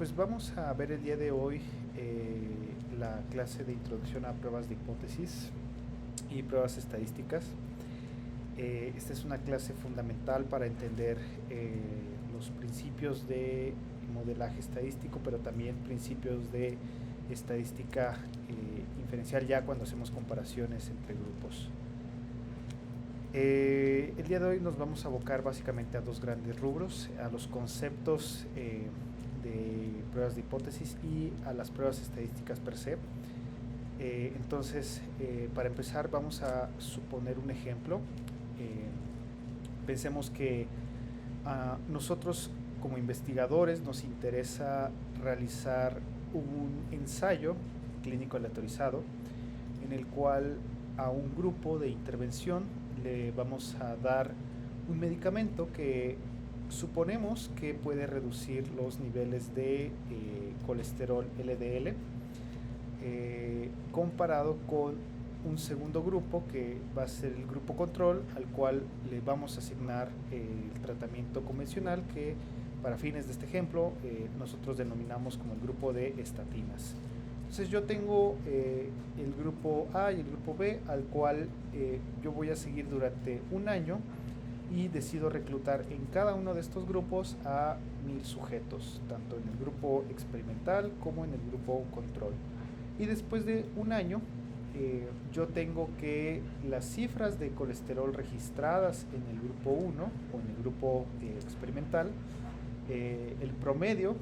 Pues vamos a ver el día de hoy la clase de introducción a pruebas de hipótesis y pruebas estadísticas. Esta es una clase fundamental para entender los principios de modelaje estadístico, pero también principios de estadística inferencial ya cuando hacemos comparaciones entre grupos. El día de hoy nos vamos a abocar básicamente a dos grandes rubros, a los conceptos de pruebas de hipótesis y a las pruebas estadísticas per se. Entonces, para empezar vamos a suponer un ejemplo. Pensemos que a nosotros como investigadores nos interesa realizar un ensayo clínico aleatorizado en el cual a un grupo de intervención le vamos a dar un medicamento que suponemos que puede reducir los niveles de colesterol LDL comparado con un segundo grupo que va a ser el grupo control, al cual le vamos a asignar el tratamiento convencional que para fines de este ejemplo nosotros denominamos como el grupo de estatinas. Entonces yo tengo el grupo A y el grupo B, al cual yo voy a seguir durante un año y decido reclutar en cada uno de estos grupos a 1000 sujetos, tanto en el grupo experimental como en el grupo control. Y después de un año, yo tengo que las cifras de colesterol registradas en el grupo 1 o en el grupo experimental, el promedio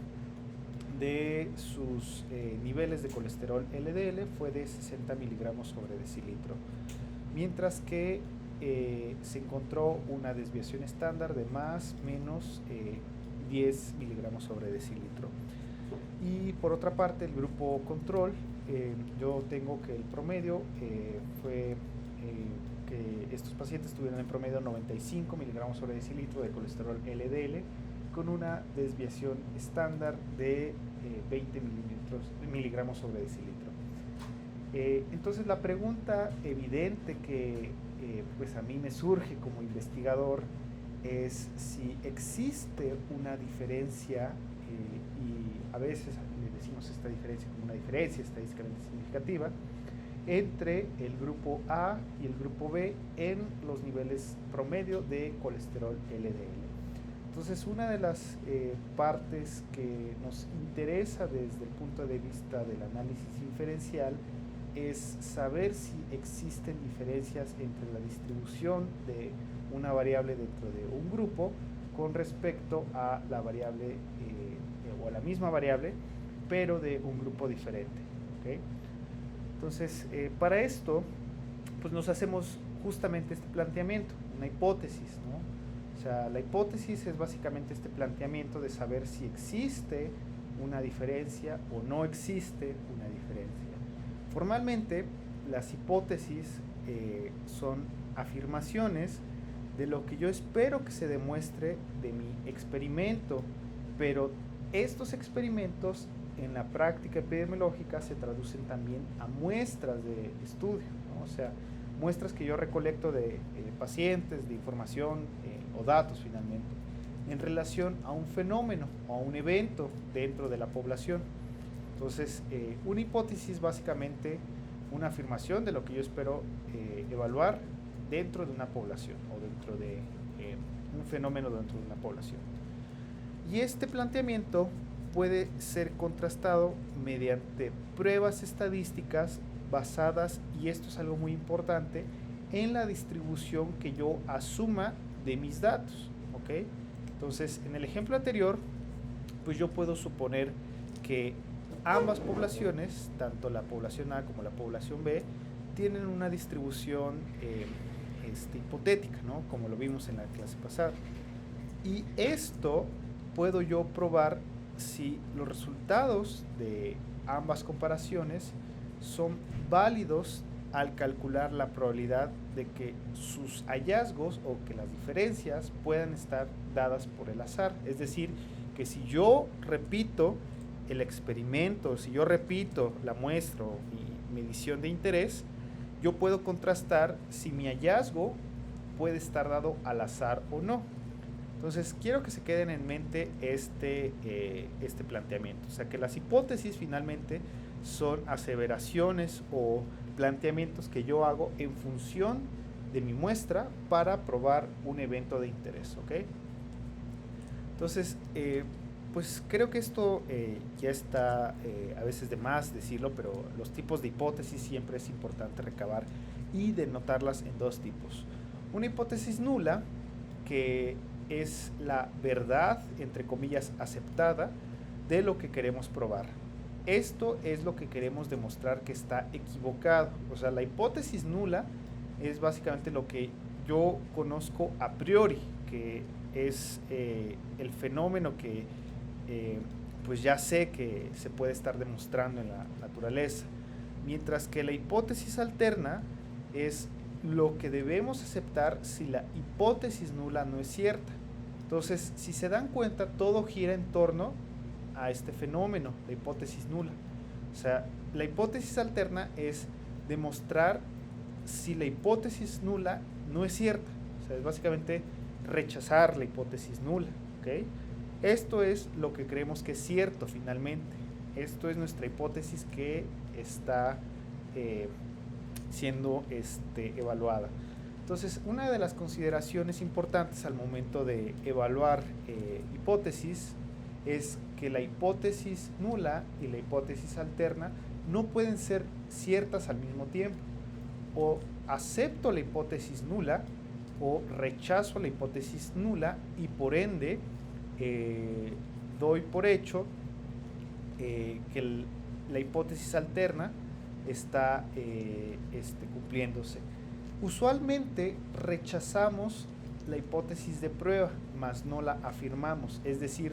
de sus niveles de colesterol LDL fue de 60 miligramos sobre decilitro, mientras que se encontró una desviación estándar de más menos 10 miligramos sobre decilitro. Y por otra parte, el grupo control, yo tengo que el promedio fue que estos pacientes tuvieron en promedio 95 miligramos sobre decilitro de colesterol LDL con una desviación estándar de 20 miligramos sobre decilitro. Entonces la pregunta evidente que pues a mí me surge como investigador es si existe una diferencia y a veces le decimos esta diferencia como una diferencia estadísticamente significativa entre el grupo A y el grupo B en los niveles promedio de colesterol LDL. Entonces, una de las partes que nos interesa desde el punto de vista del análisis inferencial es saber si existen diferencias entre la distribución de una variable dentro de un grupo con respecto a la variable o a la misma variable, pero de un grupo diferente. ¿Okay? Entonces, para esto, pues nos hacemos justamente este planteamiento, una hipótesis, ¿no? O sea, la hipótesis es básicamente este planteamiento de saber si existe una diferencia o no existe una diferencia. Formalmente, las hipótesis son afirmaciones de lo que yo espero que se demuestre de mi experimento, pero estos experimentos en la práctica epidemiológica se traducen también a muestras de estudio, ¿no? O sea, muestras que yo recolecto de pacientes, de información o datos finalmente, en relación a un fenómeno o a un evento dentro de la población. Entonces, una hipótesis básicamente una afirmación de lo que yo espero evaluar dentro de una población o dentro de un fenómeno dentro de una población. Y este planteamiento puede ser contrastado mediante pruebas estadísticas basadas, y esto es algo muy importante, en la distribución que yo asuma de mis datos. ¿Okay? Entonces, en el ejemplo anterior, pues yo puedo suponer que ambas poblaciones, tanto la población A como la población B, tienen una distribución hipotética, ¿no? Como lo vimos en la clase pasada. Y esto puedo yo probar si los resultados de ambas comparaciones son válidos al calcular la probabilidad de que sus hallazgos o que las diferencias puedan estar dadas por el azar. Es decir, que si yo repito el experimento, si yo repito la muestra o mi medición de interés, yo puedo contrastar si mi hallazgo puede estar dado al azar o no. Entonces, quiero que se queden en mente este planteamiento. O sea, que las hipótesis finalmente son aseveraciones o planteamientos que yo hago en función de mi muestra para probar un evento de interés, ¿ok? Entonces, pues creo que esto ya está a veces de más decirlo, pero los tipos de hipótesis siempre es importante recabar y denotarlas en dos tipos. Una hipótesis nula, que es la verdad, entre comillas, aceptada de lo que queremos probar. Esto es lo que queremos demostrar que está equivocado. O sea, la hipótesis nula es básicamente lo que yo conozco a priori, que es el fenómeno que pues ya sé que se puede estar demostrando en la naturaleza. Mientras que la hipótesis alterna es lo que debemos aceptar si la hipótesis nula no es cierta. Entonces, si se dan cuenta, todo gira en torno a este fenómeno, la hipótesis nula. O sea, la hipótesis alterna es demostrar si la hipótesis nula no es cierta. O sea, es básicamente rechazar la hipótesis nula, ¿ok? Esto es lo que creemos que es cierto finalmente. Esto es nuestra hipótesis que está siendo evaluada. Entonces, una de las consideraciones importantes al momento de evaluar hipótesis es que la hipótesis nula y la hipótesis alterna no pueden ser ciertas al mismo tiempo. O acepto la hipótesis nula o rechazo la hipótesis nula y por ende doy por hecho que la hipótesis alterna está cumpliéndose. Usualmente rechazamos la hipótesis de prueba, mas no la afirmamos. Es decir,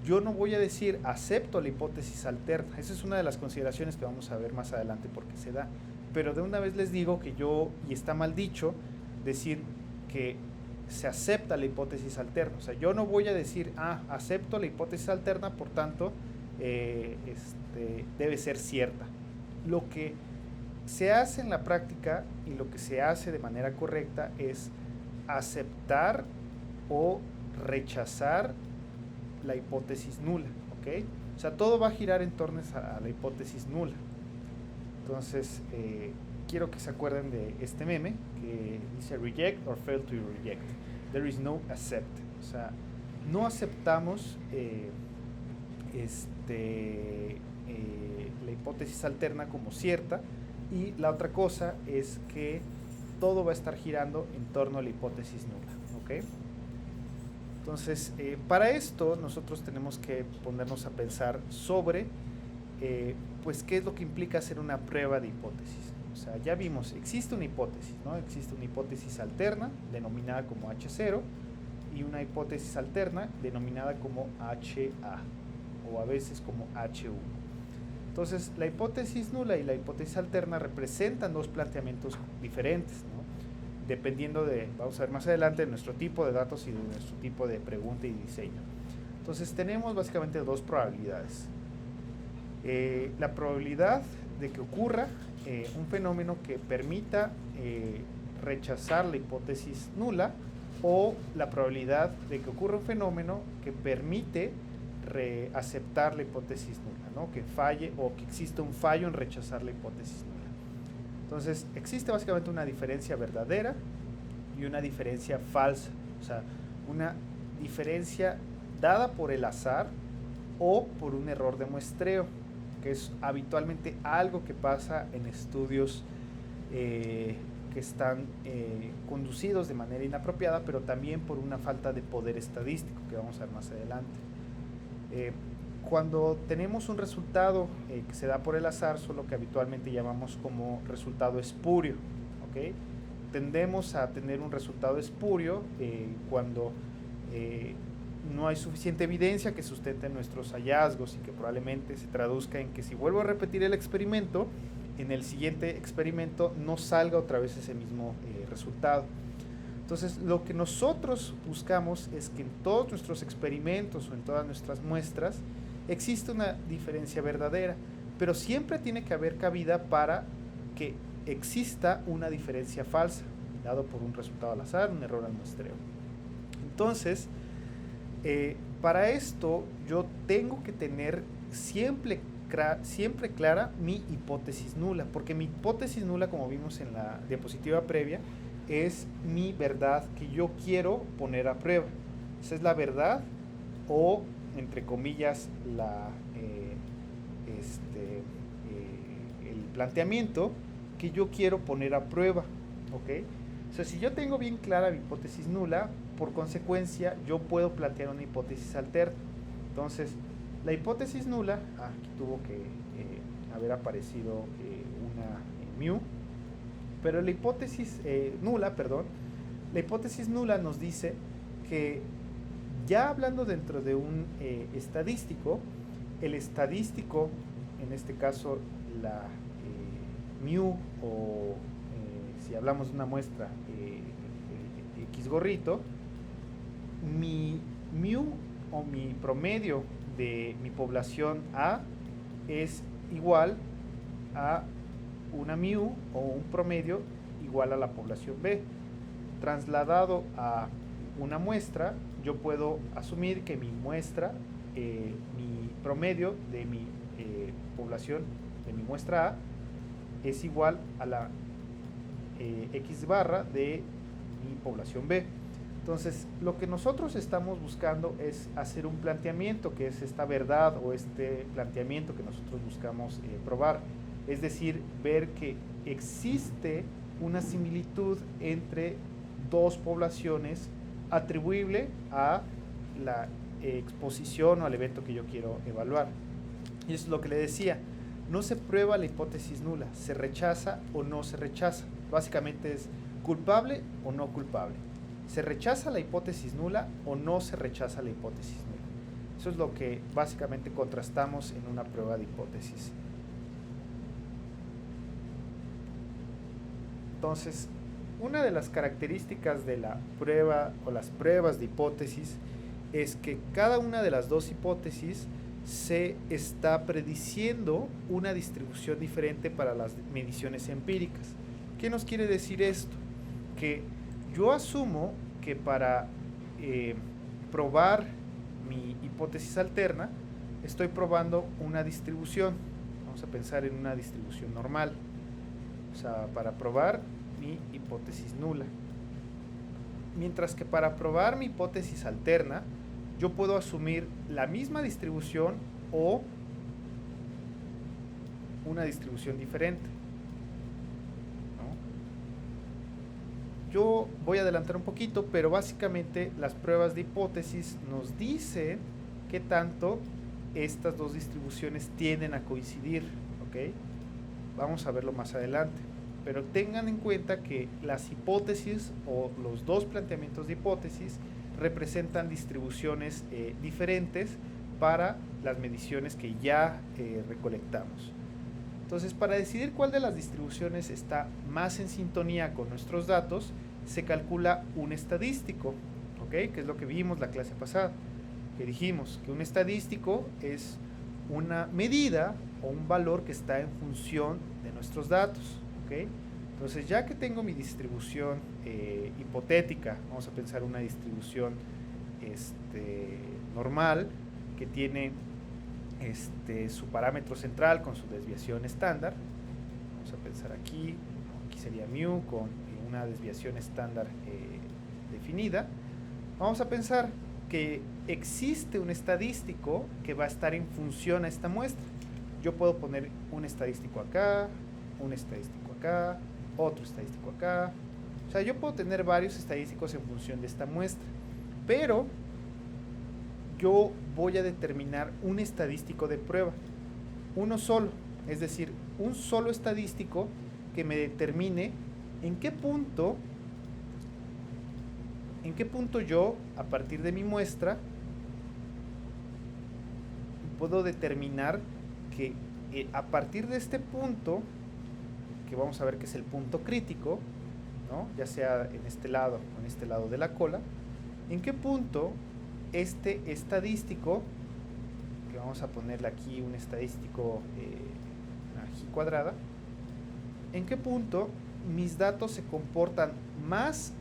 yo no voy a decir acepto la hipótesis alterna. Esa es una de las consideraciones que vamos a ver más adelante porque se da. Pero de una vez les digo que y está mal dicho decir que se acepta la hipótesis alterna. O sea, yo no voy a decir, acepto la hipótesis alterna, por tanto, debe ser cierta. Lo que se hace en la práctica y lo que se hace de manera correcta es aceptar o rechazar la hipótesis nula, ¿ok? O sea, todo va a girar en torno a la hipótesis nula. Entonces, quiero que se acuerden de este meme que dice reject or fail to reject. There is no accept. O sea, no aceptamos la hipótesis alterna como cierta, y la otra cosa es que todo va a estar girando en torno a la hipótesis nula, ¿ok? Entonces, para esto nosotros tenemos que ponernos a pensar sobre pues qué es lo que implica hacer una prueba de hipótesis. O sea, ya vimos, existe una hipótesis, ¿no? Existe una hipótesis alterna denominada como H0 y una hipótesis alterna denominada como HA o a veces como H1. Entonces, la hipótesis nula y la hipótesis alterna representan dos planteamientos diferentes, ¿no? Dependiendo vamos a ver más adelante, de nuestro tipo de datos y de nuestro tipo de pregunta y diseño. Entonces, tenemos básicamente dos probabilidades. La probabilidad de que ocurra un fenómeno que permita rechazar la hipótesis nula, o la probabilidad de que ocurra un fenómeno que permite aceptar la hipótesis nula, ¿no? Que falle o que exista un fallo en rechazar la hipótesis nula. Entonces, existe básicamente una diferencia verdadera y una diferencia falsa. O sea, una diferencia dada por el azar o por un error de muestreo, que es habitualmente algo que pasa en estudios que están conducidos de manera inapropiada, pero también por una falta de poder estadístico, que vamos a ver más adelante. Cuando tenemos un resultado que se da por el azar, son lo que habitualmente llamamos como resultado espurio, ¿ok? Tendemos a tener un resultado espurio cuando no hay suficiente evidencia que sustente nuestros hallazgos y que probablemente se traduzca en que si vuelvo a repetir el experimento, en el siguiente experimento no salga otra vez ese mismo resultado. Entonces, lo que nosotros buscamos es que en todos nuestros experimentos o en todas nuestras muestras existe una diferencia verdadera, pero siempre tiene que haber cabida para que exista una diferencia falsa, dado por un resultado al azar, un error al muestreo. Entonces, Para esto yo tengo que tener siempre clara mi hipótesis nula, porque mi hipótesis nula, como vimos en la diapositiva previa, es mi verdad que yo quiero poner a prueba. Esa es la verdad o, entre comillas, el planteamiento que yo quiero poner a prueba. ¿Ok? O sea, si yo tengo bien clara mi hipótesis nula, por consecuencia yo puedo plantear una hipótesis alterna. Entonces, la hipótesis nula, aquí tuvo que haber aparecido una mu, pero la hipótesis nula, perdón, la hipótesis nula nos dice que, ya hablando dentro de un estadístico, el estadístico, en este caso la mu, o si hablamos de una muestra X gorrito, mi mu o mi promedio de mi población A es igual a una mu o un promedio igual a la población B. Trasladado a una muestra, yo puedo asumir que mi muestra, mi promedio de mi población, de mi muestra A, es igual a la X barra de mi población B. Entonces, lo que nosotros estamos buscando es hacer un planteamiento, que es esta verdad o este planteamiento que nosotros buscamos probar. Es decir, ver que existe una similitud entre dos poblaciones atribuible a la exposición o al evento que yo quiero evaluar. Y eso es lo que le decía. No se prueba la hipótesis nula, se rechaza o no se rechaza. Básicamente es culpable o no culpable. ¿Se rechaza la hipótesis nula o no se rechaza la hipótesis nula? Eso es lo que básicamente contrastamos en una prueba de hipótesis. Entonces, una de las características de la prueba o las pruebas de hipótesis es que cada una de las dos hipótesis se está prediciendo una distribución diferente para las mediciones empíricas. ¿Qué nos quiere decir esto? Que yo asumo que para probar mi hipótesis alterna, estoy probando una distribución. Vamos a pensar en una distribución normal. O sea, para probar mi hipótesis nula. Mientras que para probar mi hipótesis alterna, yo puedo asumir la misma distribución o una distribución diferente. Yo voy a adelantar un poquito, pero básicamente las pruebas de hipótesis nos dicen qué tanto estas dos distribuciones tienden a coincidir, ¿ok? Vamos a verlo más adelante, pero tengan en cuenta que las hipótesis o los dos planteamientos de hipótesis representan distribuciones diferentes para las mediciones que ya recolectamos. Entonces, para decidir cuál de las distribuciones está más en sintonía con nuestros datos, se calcula un estadístico, ¿ok? Que es lo que vimos la clase pasada, que dijimos que un estadístico es una medida o un valor que está en función de nuestros datos, ¿ok? Entonces, ya que tengo mi distribución hipotética, vamos a pensar una distribución normal, que tiene su parámetro central con su desviación estándar. Vamos a pensar aquí sería mu con una desviación estándar definida. Vamos a pensar que existe un estadístico que va a estar en función a esta muestra. Yo puedo poner un estadístico acá, un estadístico acá, otro estadístico acá. O sea, yo puedo tener varios estadísticos en función de esta muestra, pero yo voy a determinar un estadístico de prueba, uno solo, es decir, un solo estadístico que me determine en qué punto yo, a partir de mi muestra, puedo determinar que a partir de este punto, que vamos a ver que es el punto crítico, ¿no? Ya sea en este lado o en este lado de la cola, en qué punto este estadístico, que vamos a ponerle aquí un estadístico G cuadrada, en qué punto mis datos se comportan más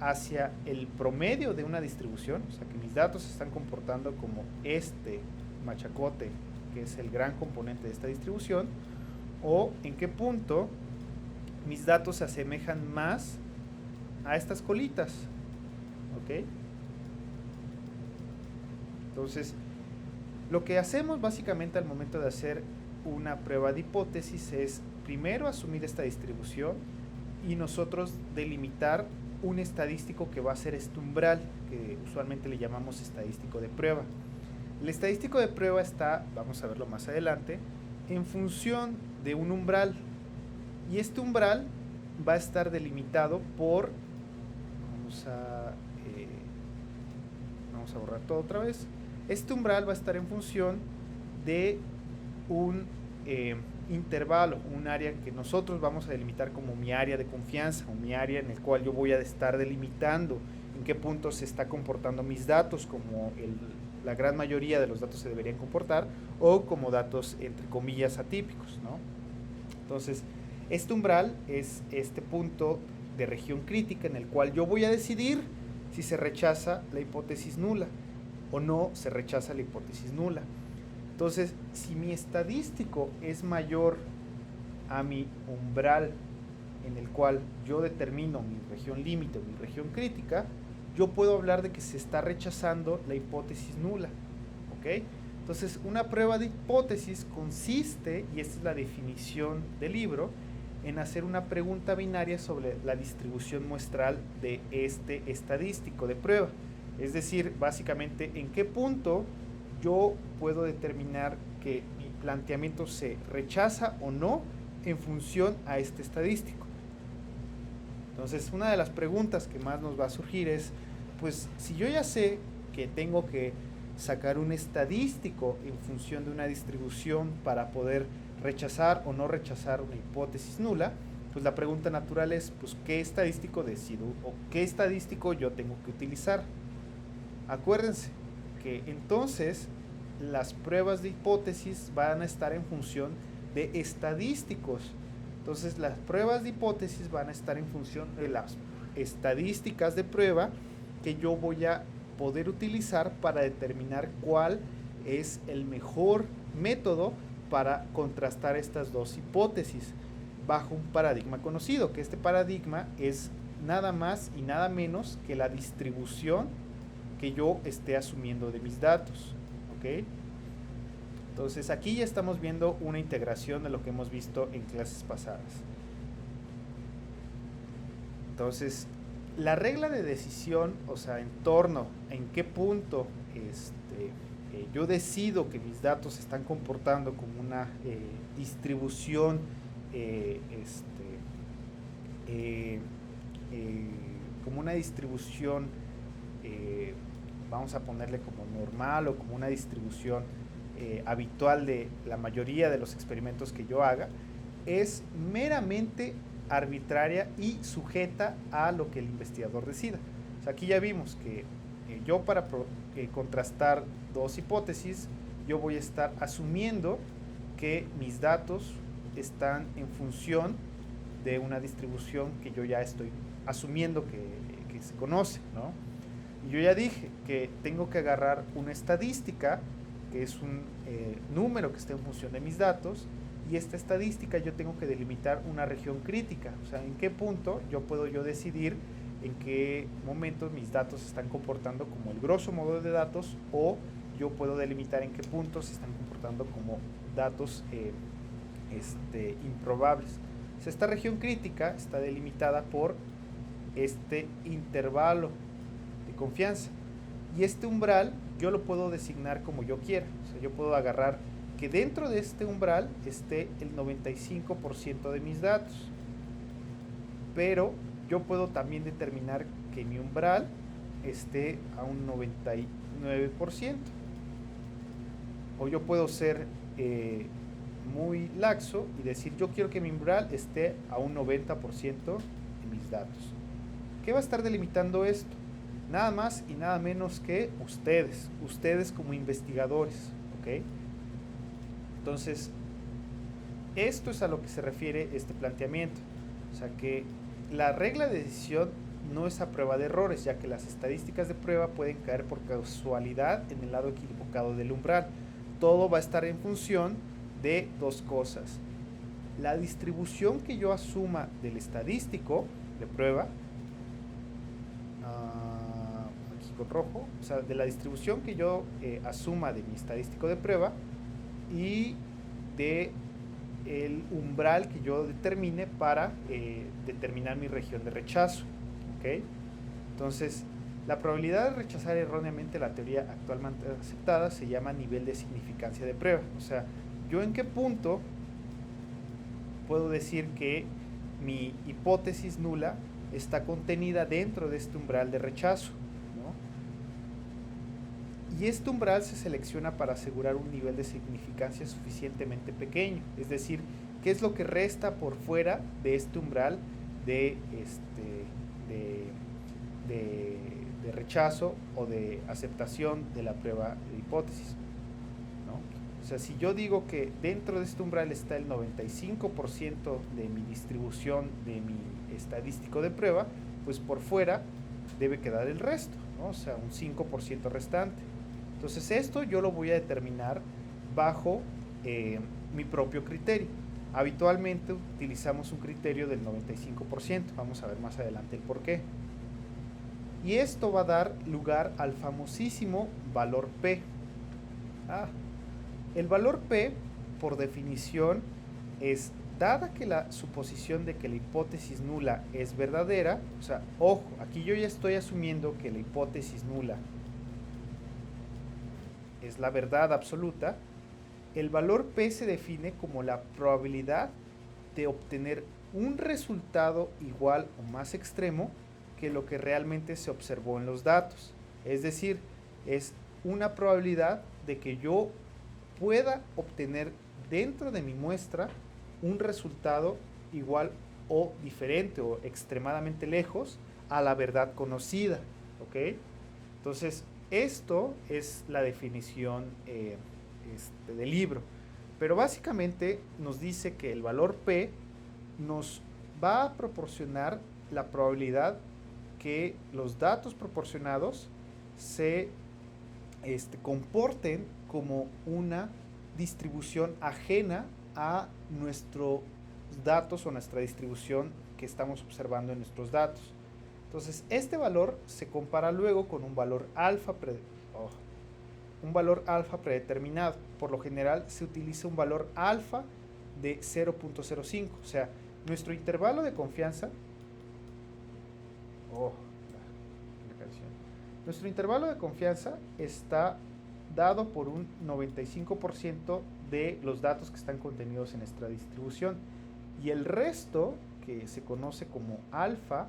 hacia el promedio de una distribución, o sea que mis datos se están comportando como este machacote, que es el gran componente de esta distribución, o en qué punto mis datos se asemejan más a estas colitas, ¿ok? Entonces, lo que hacemos básicamente al momento de hacer una prueba de hipótesis es primero asumir esta distribución y nosotros delimitar un estadístico que va a ser este umbral, que usualmente le llamamos estadístico de prueba. El estadístico de prueba está, vamos a verlo más adelante, en función de un umbral, y este umbral va a estar delimitado por, vamos a borrar todo otra vez, este umbral va a estar en función de un intervalo, un área que nosotros vamos a delimitar como mi área de confianza, o mi área en el cual yo voy a estar delimitando en qué punto se está comportando mis datos, como la gran mayoría de los datos se deberían comportar, o como datos entre comillas atípicos, ¿no? Entonces, este umbral es este punto de región crítica en el cual yo voy a decidir si se rechaza la hipótesis nula o no se rechaza la hipótesis nula. Entonces, si mi estadístico es mayor a mi umbral en el cual yo determino mi región límite o mi región crítica, yo puedo hablar de que se está rechazando la hipótesis nula, ¿ok? Entonces, una prueba de hipótesis consiste, y esta es la definición del libro, en hacer una pregunta binaria sobre la distribución muestral de este estadístico de prueba. Es decir, básicamente, en qué punto yo puedo determinar que mi planteamiento se rechaza o no en función a este estadístico. Entonces, una de las preguntas que más nos va a surgir es, pues, si yo ya sé que tengo que sacar un estadístico en función de una distribución para poder rechazar o no rechazar una hipótesis nula, pues la pregunta natural es, pues, ¿qué estadístico decido o qué estadístico yo tengo que utilizar? Acuérdense que entonces las pruebas de hipótesis van a estar en función de estadísticos. Entonces las pruebas de hipótesis van a estar en función de las estadísticas de prueba que yo voy a poder utilizar para determinar cuál es el mejor método para contrastar estas dos hipótesis bajo un paradigma conocido, que este paradigma es nada más y nada menos que la distribución que yo esté asumiendo de mis datos, ¿ok? Entonces aquí ya estamos viendo una integración de lo que hemos visto en clases pasadas. Entonces, la regla de decisión, o sea, en torno a en qué punto yo decido que mis datos se están comportando como una distribución como una distribución vamos a ponerle como normal o como una distribución habitual de la mayoría de los experimentos que yo haga, es meramente arbitraria y sujeta a lo que el investigador decida. O sea, aquí ya vimos que yo para contrastar dos hipótesis, yo voy a estar asumiendo que mis datos están en función de una distribución que yo ya estoy asumiendo que se conoce, ¿no? Y yo ya dije que tengo que agarrar una estadística, que es un número que esté en función de mis datos, y esta estadística yo tengo que delimitar una región crítica, o sea, en qué punto yo puedo decidir en qué momento mis datos se están comportando como el grosso modo de datos, o yo puedo delimitar en qué puntos se están comportando como datos improbables. O sea, esta región crítica está delimitada por este intervalo de confianza, y este umbral yo lo puedo designar como yo quiera. O sea, yo puedo agarrar que dentro de este umbral esté el 95% de mis datos, pero yo puedo también determinar que mi umbral esté a un 99%, o yo puedo ser muy laxo y decir, yo quiero que mi umbral esté a un 90% de mis datos. ¿Qué va a estar delimitando esto? Nada más y nada menos que ustedes como investigadores, ¿ok? Entonces, esto es a lo que se refiere este planteamiento. O sea que la regla de decisión no es a prueba de errores, ya que las estadísticas de prueba pueden caer por casualidad en el lado equivocado del umbral. Todo va a estar en función de dos cosas: la distribución que yo asuma del estadístico de prueba, aquí con rojo, o sea, de la distribución que yo asuma de mi estadístico de prueba, y de el umbral que yo determine para determinar mi región de rechazo. ¿Okay? Entonces, la probabilidad de rechazar erróneamente la teoría actualmente aceptada se llama nivel de significancia de prueba. O sea, yo en qué punto puedo decir que mi hipótesis nula está contenida dentro de este umbral de rechazo, ¿no? Y este umbral se selecciona para asegurar un nivel de significancia suficientemente pequeño. Es decir, ¿qué es lo que resta por fuera de este umbral de rechazo o de aceptación de la prueba de hipótesis, ¿no? O sea, si yo digo que dentro de este umbral está el 95% de mi distribución de mi estadístico de prueba, pues por fuera debe quedar el resto, ¿no? O sea, un 5% restante. Entonces esto yo lo voy a determinar bajo mi propio criterio. Habitualmente utilizamos un criterio del 95%. Vamos a ver más adelante el por qué. Y esto va a dar lugar al famosísimo valor P. El valor P, por definición, es, dada que la suposición de que la hipótesis nula es verdadera, o sea, ojo, aquí yo ya estoy asumiendo que la hipótesis nula es la verdad absoluta. El valor P se define como la probabilidad de obtener un resultado igual o más extremo que lo que realmente se observó en los datos. Es decir, es una probabilidad de que yo pueda obtener dentro de mi muestra un resultado igual o diferente o extremadamente lejos a la verdad conocida. ¿Ok? Entonces, esto es la definición del libro. Pero básicamente nos dice que el valor P nos va a proporcionar la probabilidad que los datos proporcionados se comporten como una distribución ajena a nuestros datos o nuestra distribución que estamos observando en nuestros datos. Entonces, este valor se compara luego con un valor alfa predeterminado. Por lo general se utiliza un valor alfa de 0.05. O sea, nuestro intervalo de confianza nuestro intervalo de confianza está dado por un 95% de los datos que están contenidos en nuestra distribución, y el resto, que se conoce como alfa,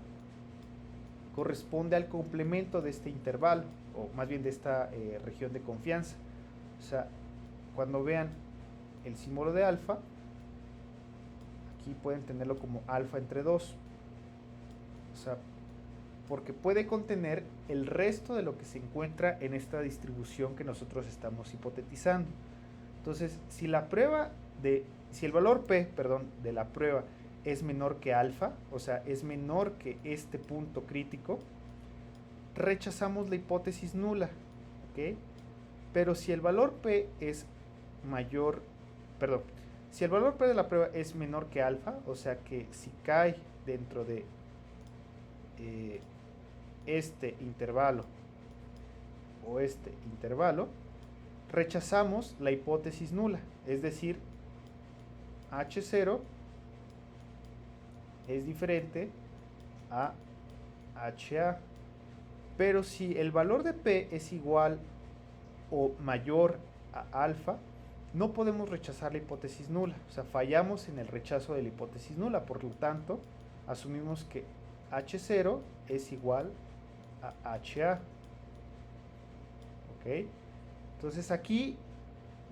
corresponde al complemento de este intervalo, o más bien de esta región de confianza. O sea, cuando vean el símbolo de alfa, aquí pueden tenerlo como alfa entre 2. O sea, porque puede contener el resto de lo que se encuentra en esta distribución que nosotros estamos hipotetizando. Entonces, si el valor P, de la prueba es menor que alfa, o sea, es menor que este punto crítico, rechazamos la hipótesis nula, ¿ok? Pero si el valor P es si el valor P de la prueba es menor que alfa, o sea que si cae dentro de este intervalo o este intervalo, rechazamos la hipótesis nula, es decir, H0 es diferente a HA. Pero si el valor de P es igual o mayor a alfa, no podemos rechazar la hipótesis nula. O sea, fallamos en el rechazo de la hipótesis nula. Por lo tanto, asumimos que H0 es igual a HA. ¿Ok? Entonces aquí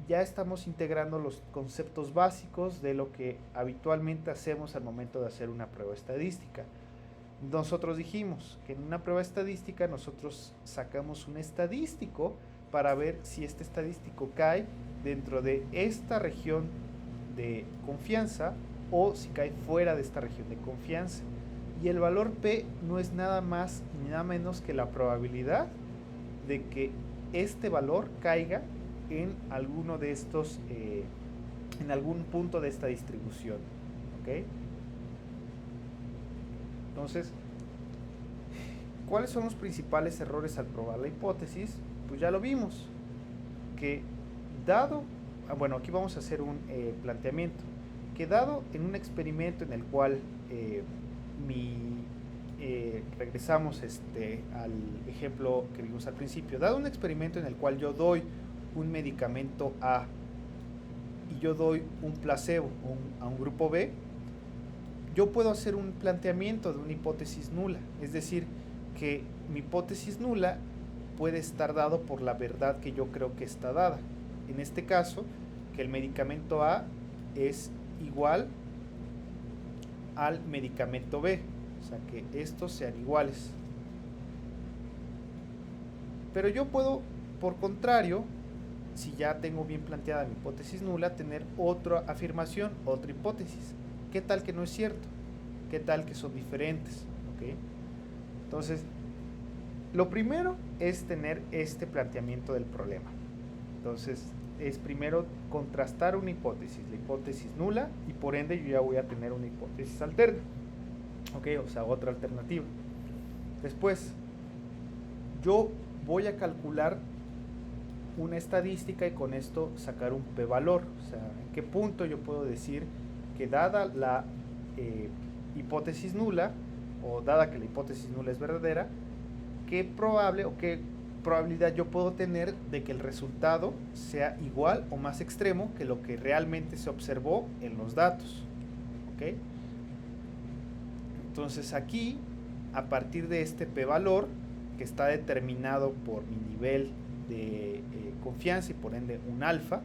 ya estamos integrando los conceptos básicos de lo que habitualmente hacemos al momento de hacer una prueba estadística. Nosotros dijimos que en una prueba estadística nosotros sacamos un estadístico para ver si este estadístico cae dentro de esta región de confianza o si cae fuera de esta región de confianza. Y el valor P no es nada más ni nada menos que la probabilidad de que este valor caiga en alguno de estos, en algún punto de esta distribución. ¿Ok? Entonces, ¿cuáles son los principales errores al probar la hipótesis? Pues ya lo vimos, que dado, bueno, aquí vamos a hacer un planteamiento, que dado en un experimento en el cual regresamos al ejemplo que vimos al principio, dado un experimento en el cual yo doy un medicamento A y yo doy un placebo a un grupo B, yo puedo hacer un planteamiento de una hipótesis nula, es decir, que mi hipótesis nula puede estar dado por la verdad que yo creo que está dada. En este caso, que el medicamento A es igual al medicamento B, o sea que estos sean iguales. Pero yo puedo, por contrario, si ya tengo bien planteada mi hipótesis nula, tener otra afirmación, otra hipótesis. ¿Qué tal que no es cierto? ¿Qué tal que son diferentes? ¿Okay? Entonces, lo primero es tener este planteamiento del problema. Entonces, es primero contrastar una hipótesis, la hipótesis nula, y por ende yo ya voy a tener una hipótesis alterna. ¿Ok? O sea, otra alternativa. Después, yo voy a calcular una estadística y con esto sacar un p-valor. O sea, en qué punto yo puedo decir que dada la hipótesis nula, o dada que la hipótesis nula es verdadera, qué probable o qué probabilidad yo puedo tener de que el resultado sea igual o más extremo que lo que realmente se observó en los datos. ¿Ok? Entonces aquí, a partir de este p-valor, que está determinado por mi nivel de confianza y por ende un alfa,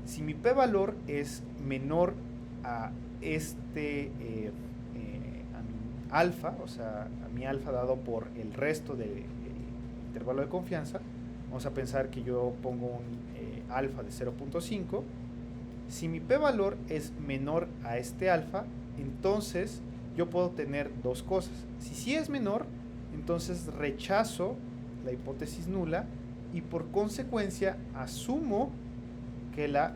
si mi p-valor es menor a a mi alfa, o sea, a mi alfa dado por el resto del intervalo de confianza, vamos a pensar que yo pongo un alfa de 0.5, si mi p-valor es menor a este alfa, entonces yo puedo tener dos cosas. Si sí es menor, entonces rechazo la hipótesis nula y por consecuencia asumo que la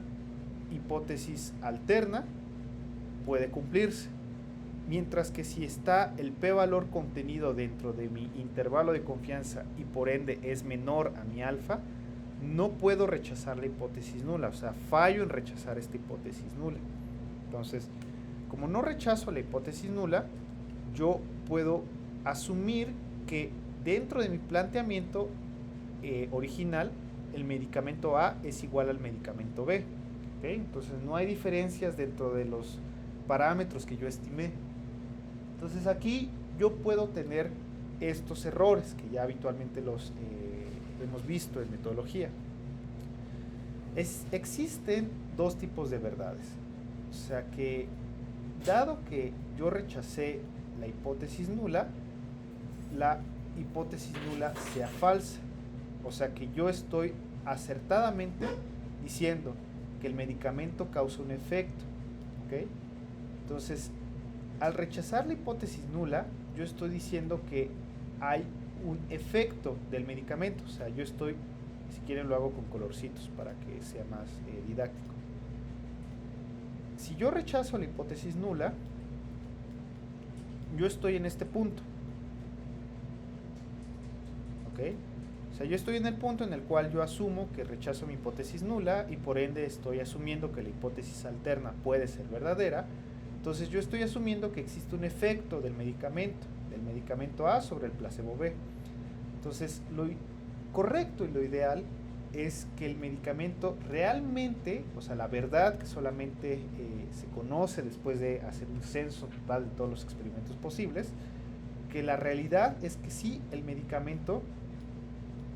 hipótesis alterna puede cumplirse. Mientras que si está el p-valor contenido dentro de mi intervalo de confianza y por ende es menor a mi alfa, no puedo rechazar la hipótesis nula, o sea, fallo en rechazar esta hipótesis nula. Entonces, como no rechazo la hipótesis nula, yo puedo asumir que dentro de mi planteamiento original, el medicamento A es igual al medicamento B. ¿Okay? Entonces no hay diferencias dentro de los parámetros que yo estimé. Entonces aquí yo puedo tener estos errores que ya habitualmente los hemos visto en metodología. Existen dos tipos de verdades. O sea que, dado que yo rechacé la hipótesis nula, la hipótesis nula sea falsa. O sea que yo estoy acertadamente diciendo que el medicamento causa un efecto. ¿Okay? Entonces, al rechazar la hipótesis nula, yo estoy diciendo que hay un efecto del medicamento. O sea, yo estoy, si quieren lo hago con colorcitos para que sea más didáctico. Si yo rechazo la hipótesis nula, yo estoy en este punto. ¿Ok? O sea, yo estoy en el punto en el cual yo asumo que rechazo mi hipótesis nula y por ende estoy asumiendo que la hipótesis alterna puede ser verdadera. Entonces yo estoy asumiendo que existe un efecto del medicamento A sobre el placebo B. Entonces lo correcto y lo ideal es que el medicamento realmente, o sea, la verdad que solamente se conoce después de hacer un censo total de todos los experimentos posibles, que la realidad es que sí, el medicamento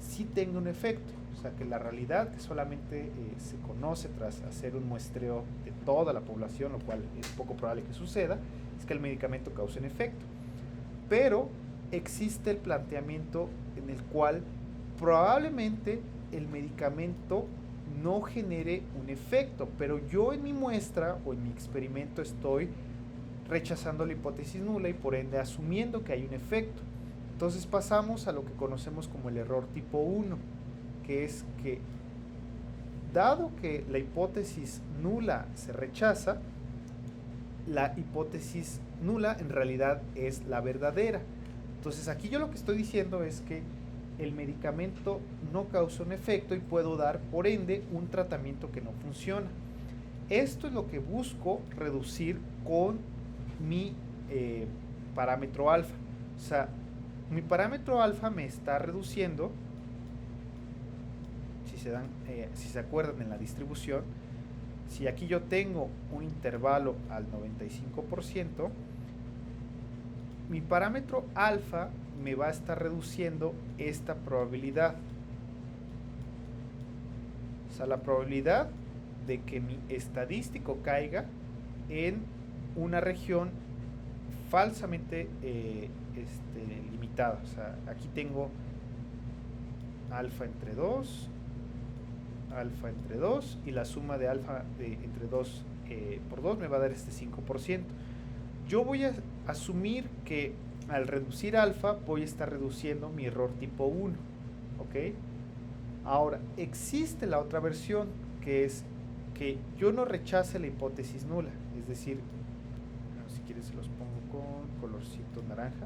sí tenga un efecto. O sea, que la realidad que solamente se conoce tras hacer un muestreo de toda la población, lo cual es poco probable que suceda, es que el medicamento cause un efecto. Pero existe el planteamiento en el cual probablemente el medicamento no genere un efecto, pero yo en mi muestra o en mi experimento estoy rechazando la hipótesis nula y por ende asumiendo que hay un efecto. Entonces pasamos a lo que conocemos como el error tipo 1, que es que dado que la hipótesis nula se rechaza, la hipótesis nula en realidad es la verdadera. Entonces aquí yo lo que estoy diciendo es que el medicamento no causa un efecto y puedo dar por ende un tratamiento que no funciona. Esto es lo que busco reducir con mi parámetro alfa. O sea, mi parámetro alfa me está reduciendo, si se acuerdan en la distribución, si aquí yo tengo un intervalo al 95%, mi parámetro alfa me va a estar reduciendo esta probabilidad. O sea, la probabilidad de que mi estadístico caiga en una región falsamente limitada. O sea, aquí tengo alfa entre 2, alfa entre 2 y la suma de alfa entre 2 por 2 me va a dar este 5%. Yo voy a asumir que al reducir alfa voy a estar reduciendo mi error tipo 1, ¿ok? Ahora, existe la otra versión, que es que yo no rechace la hipótesis nula, es decir, bueno, si quieres se los pongo con colorcito naranja,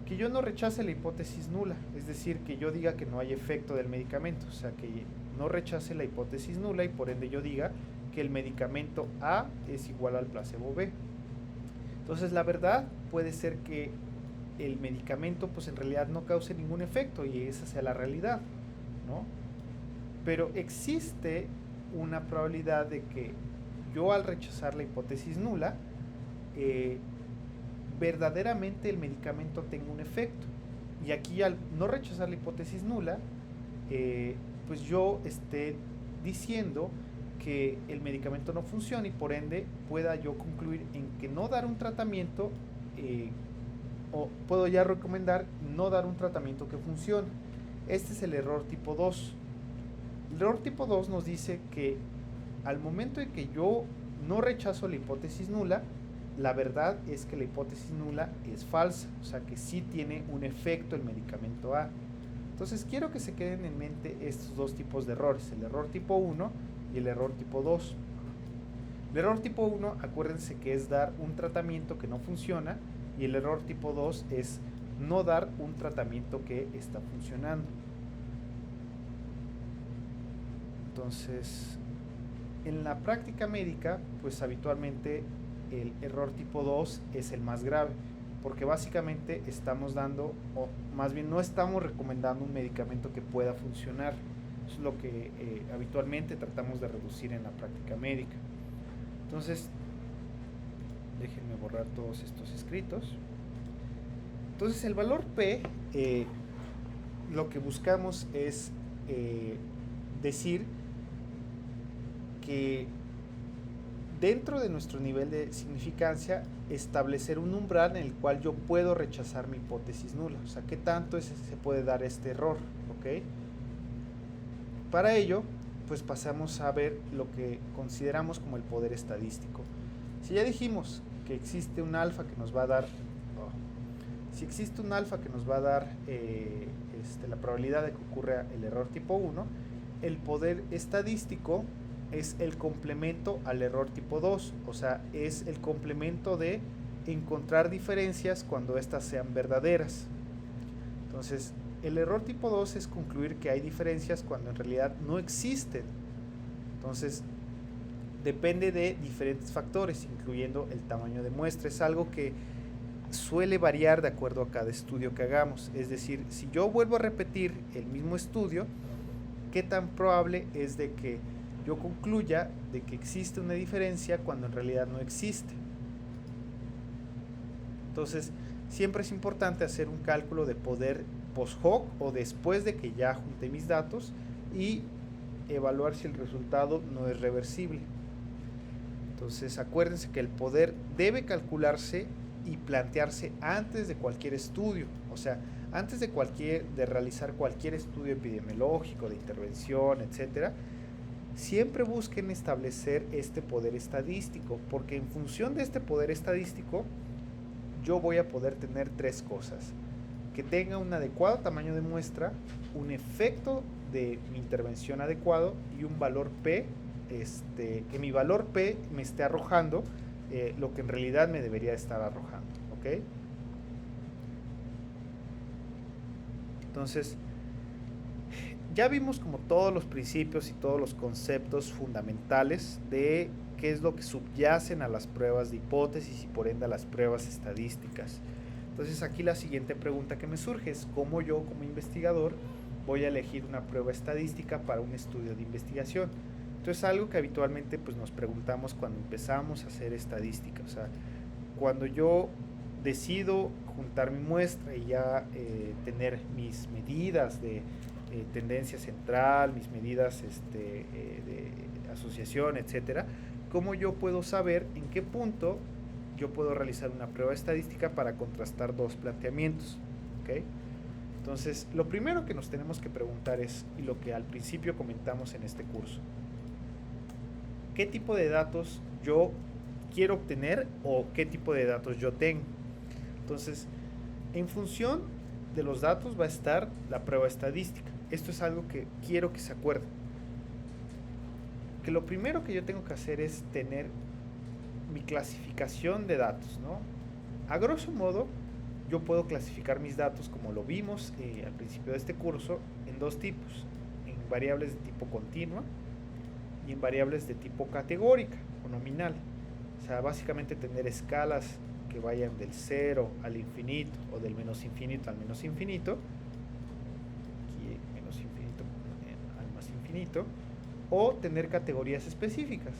que yo no rechace la hipótesis nula, es decir, que yo diga que no hay efecto del medicamento, o sea, que no rechace la hipótesis nula y por ende yo diga que el medicamento A es igual al placebo B. Entonces la verdad puede ser que el medicamento pues en realidad no cause ningún efecto y esa sea la realidad, ¿no? Pero existe una probabilidad de que yo al rechazar la hipótesis nula verdaderamente el medicamento tenga un efecto. Y aquí al no rechazar la hipótesis nula, pues yo esté diciendo que el medicamento no funciona y por ende pueda yo concluir en que no dar un tratamiento o puedo ya recomendar no dar un tratamiento que funcione. Este es el error tipo 2. El error tipo 2 nos dice que al momento en que yo no rechazo la hipótesis nula, la verdad es que la hipótesis nula es falsa, o sea que sí tiene un efecto el medicamento A. Entonces quiero que se queden en mente estos dos tipos de errores, el error tipo 1 y el error tipo 2. El error tipo 1, acuérdense que es dar un tratamiento que no funciona y el error tipo 2 es no dar un tratamiento que está funcionando. Entonces, en la práctica médica, pues habitualmente el error tipo 2 es el más grave, porque básicamente estamos dando, o más bien no estamos recomendando un medicamento que pueda funcionar. Eso es lo que habitualmente tratamos de reducir en la práctica médica. Entonces, déjenme borrar todos estos escritos. Entonces, el valor P, lo que buscamos es decir que dentro de nuestro nivel de significancia establecer un umbral en el cual yo puedo rechazar mi hipótesis nula, o sea, qué tanto se puede dar este error, ¿ok? Para ello, pues pasamos a ver lo que consideramos como el poder estadístico. Si ya dijimos que existe un alfa que nos va a dar, si existe un alfa que nos va a dar la probabilidad de que ocurra el error tipo 1, el poder estadístico es el complemento al error tipo 2, o sea, es el complemento de encontrar diferencias cuando éstas sean verdaderas. Entonces, el error tipo 2 es concluir que hay diferencias cuando en realidad no existen. Entonces, depende de diferentes factores, incluyendo el tamaño de muestra. Es algo que suele variar de acuerdo a cada estudio que hagamos. Es decir, si yo vuelvo a repetir el mismo estudio, ¿qué tan probable es de que yo concluya de que existe una diferencia cuando en realidad no existe? Entonces, siempre es importante hacer un cálculo de poder post hoc o después de que ya junté mis datos y evaluar si el resultado no es reversible. Entonces, acuérdense que el poder debe calcularse y plantearse antes de cualquier estudio, o sea, antes de realizar cualquier estudio epidemiológico, de intervención, etcétera. siempre busquen establecer este poder estadístico, porque en función de este poder estadístico, yo voy a poder tener tres cosas: que tenga un adecuado tamaño de muestra, un efecto de mi intervención adecuado y un valor P, que mi valor P me esté arrojando lo que en realidad me debería estar arrojando, ¿ok? Entonces, ya vimos como todos los principios y todos los conceptos fundamentales de qué es lo que subyacen a las pruebas de hipótesis y por ende a las pruebas estadísticas. Entonces aquí la siguiente pregunta que me surge es cómo yo como investigador voy a elegir una prueba estadística para un estudio de investigación. Entonces algo que habitualmente pues nos preguntamos cuando empezamos a hacer estadística, o sea, cuando yo decido juntar mi muestra y ya tener mis medidas de tendencia central, mis medidas de asociación, etcétera, ¿cómo yo puedo saber en qué punto yo puedo realizar una prueba estadística para contrastar dos planteamientos? ¿Okay? Entonces, lo primero que nos tenemos que preguntar es, y lo que al principio comentamos en este curso, ¿qué tipo de datos yo quiero obtener o qué tipo de datos yo tengo? Entonces, en función de los datos va a estar la prueba estadística. Esto es algo que quiero que se acuerden. Que lo primero que yo tengo que hacer es tener mi clasificación de datos, ¿no? A grosso modo, yo puedo clasificar mis datos, como lo vimos al principio de este curso, en dos tipos: en variables de tipo continua y en variables de tipo categórica o nominal. O sea, básicamente tener escalas que vayan del 0 al infinito o del menos infinito al menos infinito, aquí menos infinito al más infinito, o tener categorías específicas,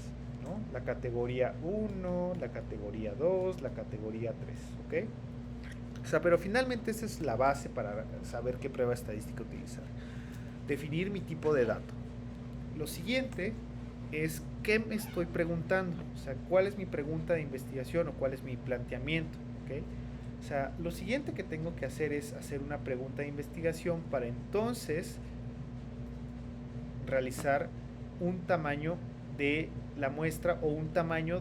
¿no? La categoría 1, la categoría 2, la categoría 3, ¿ok? O sea, pero finalmente esa es la base para saber qué prueba estadística utilizar. Definir mi tipo de dato. Lo siguiente es qué me estoy preguntando, o sea, cuál es mi pregunta de investigación o cuál es mi planteamiento, ¿ok? O sea, lo siguiente que tengo que hacer es hacer una pregunta de investigación para entonces realizar un tamaño de la muestra o un tamaño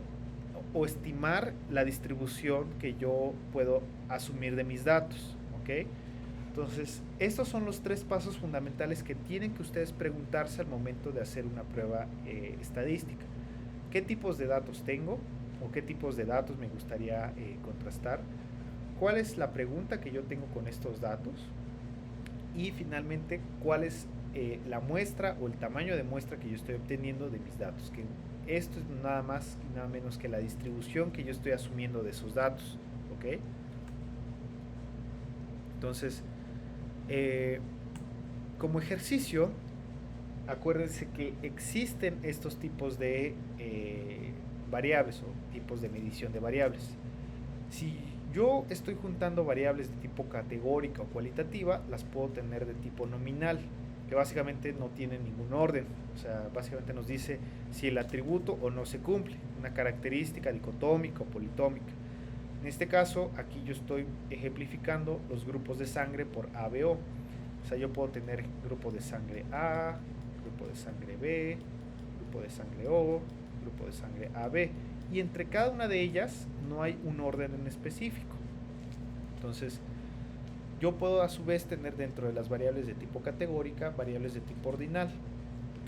o estimar la distribución que yo puedo asumir de mis datos, ¿ok? Entonces, estos son los tres pasos fundamentales que tienen que ustedes preguntarse al momento de hacer una prueba estadística. ¿Qué tipos de datos tengo? ¿O qué tipos de datos me gustaría contrastar? ¿Cuál es la pregunta que yo tengo con estos datos? Y finalmente, ¿cuál es la muestra o el tamaño de muestra que yo estoy obteniendo de mis datos? Que esto es nada más y nada menos que la distribución que yo estoy asumiendo de esos datos, ¿ok? Entonces, como ejercicio, acuérdense que existen estos tipos de variables o tipos de medición de variables. Si yo estoy juntando variables de tipo categórica o cualitativa, las puedo tener de tipo nominal, que básicamente no tienen ningún orden. O sea, básicamente nos dice si el atributo o no se cumple, una característica dicotómica o politómica. En este caso, aquí yo estoy ejemplificando los grupos de sangre por ABO. O sea, yo puedo tener grupo de sangre A, grupo de sangre B, grupo de sangre O, grupo de sangre AB. Y entre cada una de ellas no hay un orden en específico. Entonces, yo puedo a su vez tener dentro de las variables de tipo categórica variables de tipo ordinal,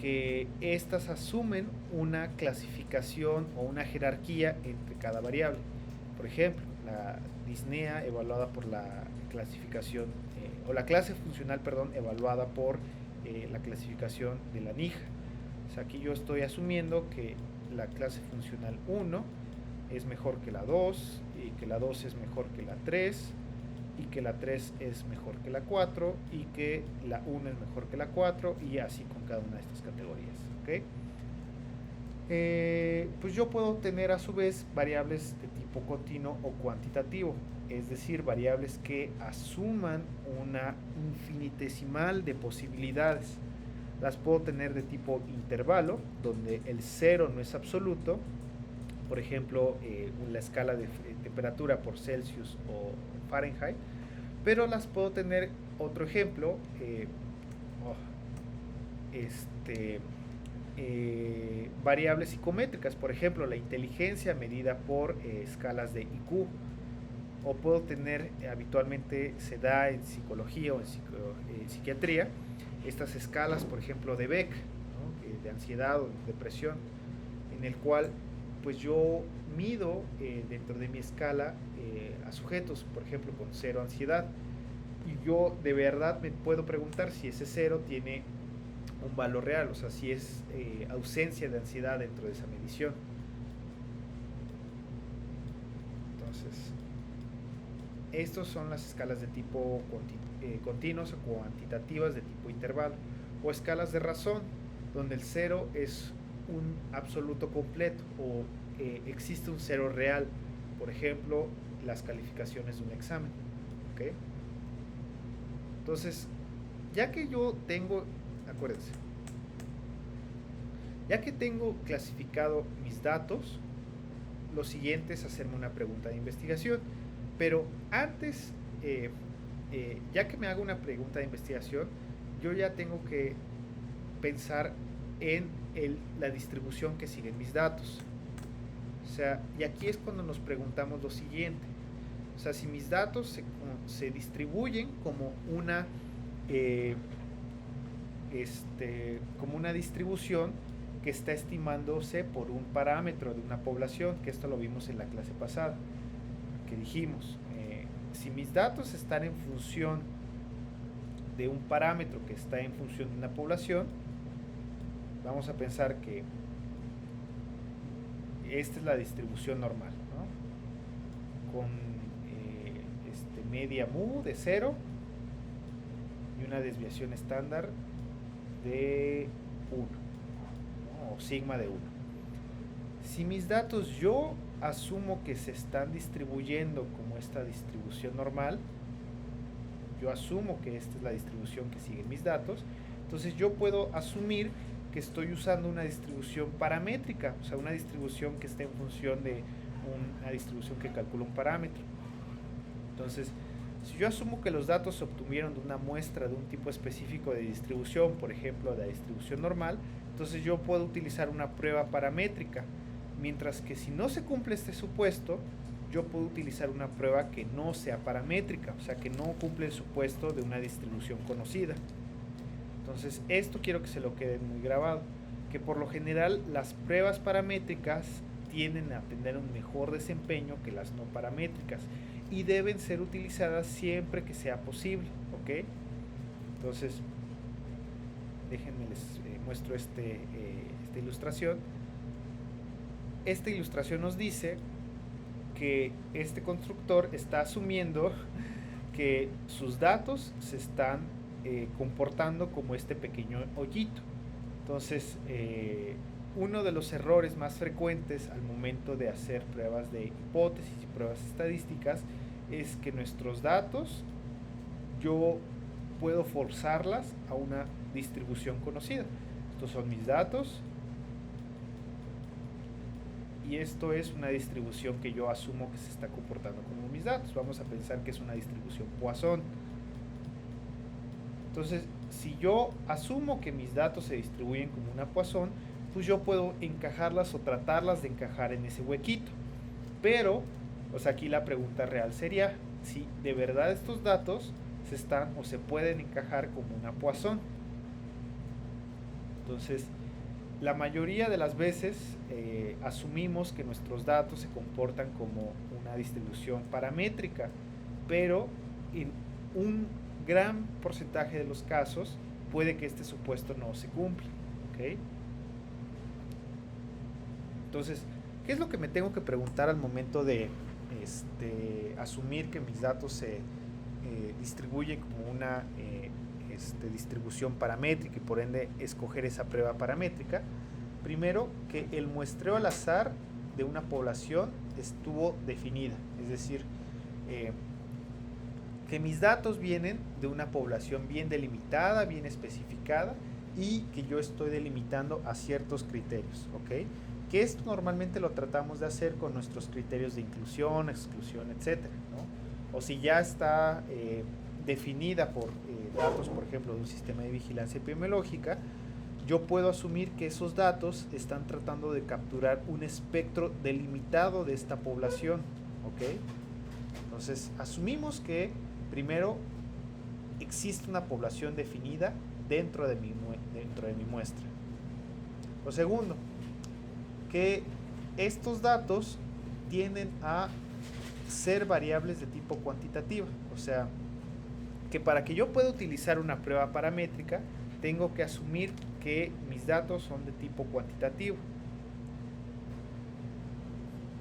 que estas asumen una clasificación o una jerarquía entre cada variable. Por ejemplo, la disnea evaluada por la clasificación, o la clase funcional, perdón, evaluada por la clasificación de la NIJA. O sea, aquí yo estoy asumiendo que la clase funcional 1 es mejor que la 2, y que la 2 es mejor que la 3, y que la 3 es mejor que la 4, y que la 1 es mejor que la 4, y así con cada una de estas categorías, ¿ok? Pues yo puedo tener a su vez variables de tipo continuo o cuantitativo, es decir, variables que asuman una infinitesimal de posibilidades. Las puedo tener de tipo intervalo, donde el 0 no es absoluto, por ejemplo, la escala de temperatura por Celsius o Fahrenheit, pero las puedo tener, otro ejemplo, variables psicométricas, por ejemplo, la inteligencia medida por escalas de IQ, o puedo tener, habitualmente se da en psicología o en psiquiatría, estas escalas, por ejemplo, de Beck, ¿no? De ansiedad o depresión, en el cual pues yo mido dentro de mi escala a sujetos, por ejemplo, con cero ansiedad, y yo de verdad me puedo preguntar si ese cero tiene un valor real, o sea, si es ausencia de ansiedad dentro de esa medición. Entonces, estos son las escalas de tipo continuos o cuantitativas de tipo intervalo, o escalas de razón, donde el cero es un absoluto completo o existe un cero real, por ejemplo, las calificaciones de un examen. ¿Okay? Entonces, ya que yo tengo, acuérdense, ya que tengo clasificado mis datos, lo siguiente es hacerme una pregunta de investigación. Pero antes, ya que me hago una pregunta de investigación, yo ya tengo que pensar en la distribución que siguen mis datos. O sea, y aquí es cuando nos preguntamos lo siguiente. O sea, si mis datos se distribuyen como como una distribución que está estimándose por un parámetro de una población, que esto lo vimos en la clase pasada, que dijimos, si mis datos están en función de un parámetro que está en función de una población, vamos a pensar que esta es la distribución normal, ¿no? Con media mu de 0 y una desviación estándar de 1, ¿no? O sigma de 1. Si mis datos yo asumo que se están distribuyendo como esta distribución normal, yo asumo que esta es la distribución que siguen mis datos, entonces yo puedo asumir que estoy usando una distribución paramétrica, o sea, una distribución que está en función de una distribución que calcula un parámetro. Entonces, si yo asumo que los datos se obtuvieron de una muestra de un tipo específico de distribución, por ejemplo, la distribución normal, entonces yo puedo utilizar una prueba paramétrica, mientras que si no se cumple este supuesto, yo puedo utilizar una prueba que no sea paramétrica, o sea, que no cumple el supuesto de una distribución conocida. Entonces, esto quiero que se lo quede muy grabado, que por lo general las pruebas paramétricas tienden a tener un mejor desempeño que las no paramétricas y deben ser utilizadas siempre que sea posible, ¿ok? Entonces, déjenme les muestro esta ilustración. Esta ilustración nos dice que este constructor está asumiendo que sus datos se están comportando como este pequeño hoyito. Entonces, uno de los errores más frecuentes al momento de hacer pruebas de hipótesis y pruebas estadísticas es que nuestros datos yo puedo forzarlas a una distribución conocida. Estos son mis datos y esto es una distribución que yo asumo que se está comportando como mis datos. Vamos a pensar que es una distribución Poisson. Entonces, si yo asumo que mis datos se distribuyen como una Poisson, pues yo puedo encajarlas o tratarlas de encajar en ese huequito. Pero, pues aquí la pregunta real sería si de verdad estos datos se están o se pueden encajar como una Poisson. Entonces, la mayoría de las veces asumimos que nuestros datos se comportan como una distribución paramétrica, pero en un gran porcentaje de los casos puede que este supuesto no se cumpla, ¿ok? Entonces, ¿qué es lo que me tengo que preguntar al momento de asumir que mis datos se distribuyen como una distribución paramétrica y por ende escoger esa prueba paramétrica? Primero, que el muestreo al azar de una población estuvo definida, es decir, que mis datos vienen de una población bien delimitada, bien especificada y que yo estoy delimitando a ciertos criterios, ¿ok? Que esto normalmente lo tratamos de hacer con nuestros criterios de inclusión, exclusión, etcétera, ¿no? O si ya está definida por datos, por ejemplo, de un sistema de vigilancia epidemiológica, yo puedo asumir que esos datos están tratando de capturar un espectro delimitado de esta población, ¿ok? Entonces, asumimos que primero existe una población definida dentro de mi muestra. Lo segundo, que estos datos tienden a ser variables de tipo cuantitativa, o sea, que para que yo pueda utilizar una prueba paramétrica, tengo que asumir que mis datos son de tipo cuantitativo.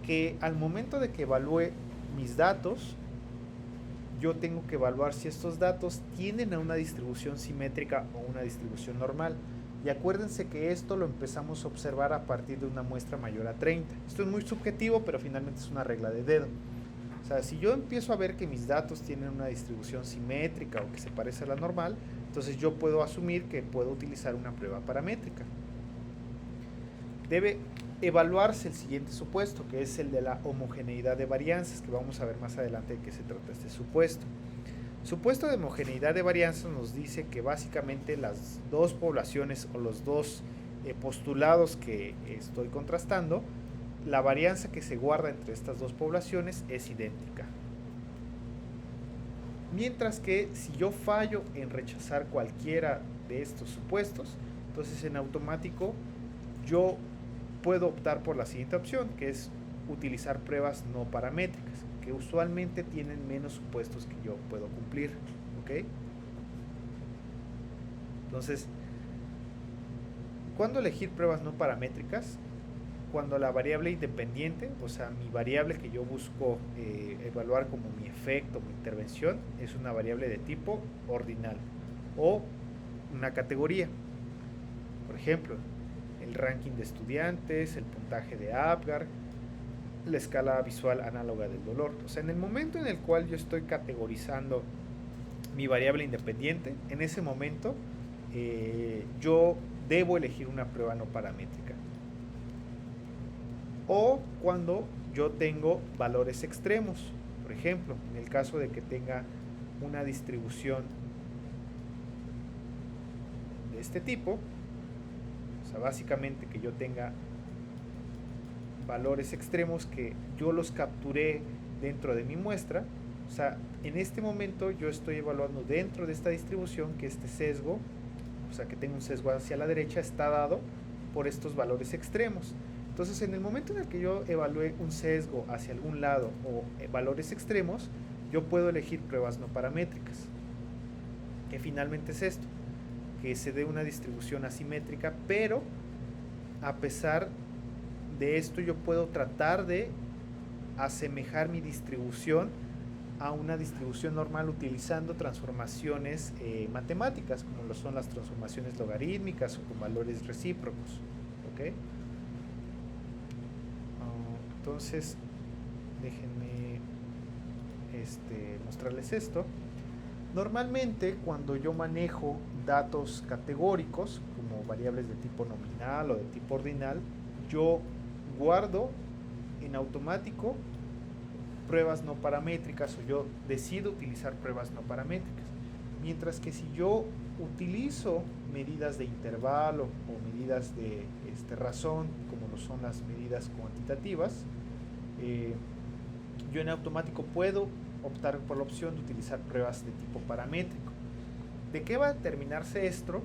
Que al momento de que evalúe mis datos, yo tengo que evaluar si estos datos tienden a una distribución simétrica o una distribución normal. Y acuérdense que esto lo empezamos a observar a partir de una muestra mayor a 30. Esto es muy subjetivo, pero finalmente es una regla de dedo. O sea, si yo empiezo a ver que mis datos tienen una distribución simétrica o que se parece a la normal, entonces yo puedo asumir que puedo utilizar una prueba paramétrica. Debe evaluarse el siguiente supuesto, que es el de la homogeneidad de varianzas, que vamos a ver más adelante de qué se trata este supuesto. El supuesto de homogeneidad de varianzas nos dice que básicamente las dos poblaciones o los dos postulados que estoy contrastando, la varianza que se guarda entre estas dos poblaciones es idéntica. Mientras que si yo fallo en rechazar cualquiera de estos supuestos, entonces en automático yo puedo optar por la siguiente opción, que es utilizar pruebas no paramétricas, que usualmente tienen menos supuestos que yo puedo cumplir, ¿ok? Entonces, ¿cuándo elegir pruebas no paramétricas? Cuando la variable independiente, o sea, mi variable que yo busco evaluar como mi efecto, mi intervención, es una variable de tipo ordinal o una categoría. Por ejemplo, el ranking de estudiantes, el puntaje de Apgar, la escala visual análoga del dolor. O sea, en el momento en el cual yo estoy categorizando mi variable independiente, en ese momento yo debo elegir una prueba no paramétrica. O cuando yo tengo valores extremos, por ejemplo, en el caso de que tenga una distribución de este tipo, o sea, básicamente que yo tenga valores extremos que yo los capturé dentro de mi muestra, o sea, en este momento yo estoy evaluando dentro de esta distribución que este sesgo, o sea, que tengo un sesgo hacia la derecha, está dado por estos valores extremos. Entonces, en el momento en el que yo evalúe un sesgo hacia algún lado o valores extremos, yo puedo elegir pruebas no paramétricas. Que finalmente es esto, que se dé una distribución asimétrica, pero a pesar de esto yo puedo tratar de asemejar mi distribución a una distribución normal utilizando transformaciones matemáticas, como lo son las transformaciones logarítmicas o con valores recíprocos, ¿ok? Entonces, déjenme mostrarles esto. Normalmente, cuando yo manejo datos categóricos, como variables de tipo nominal o de tipo ordinal, yo guardo en automático pruebas no paramétricas o yo decido utilizar pruebas no paramétricas. Mientras que si yo utilizo medidas de intervalo o medidas de razón, como lo son las medidas cuantitativas, yo en automático puedo optar por la opción de utilizar pruebas de tipo paramétrico. ¿De qué va a determinarse esto?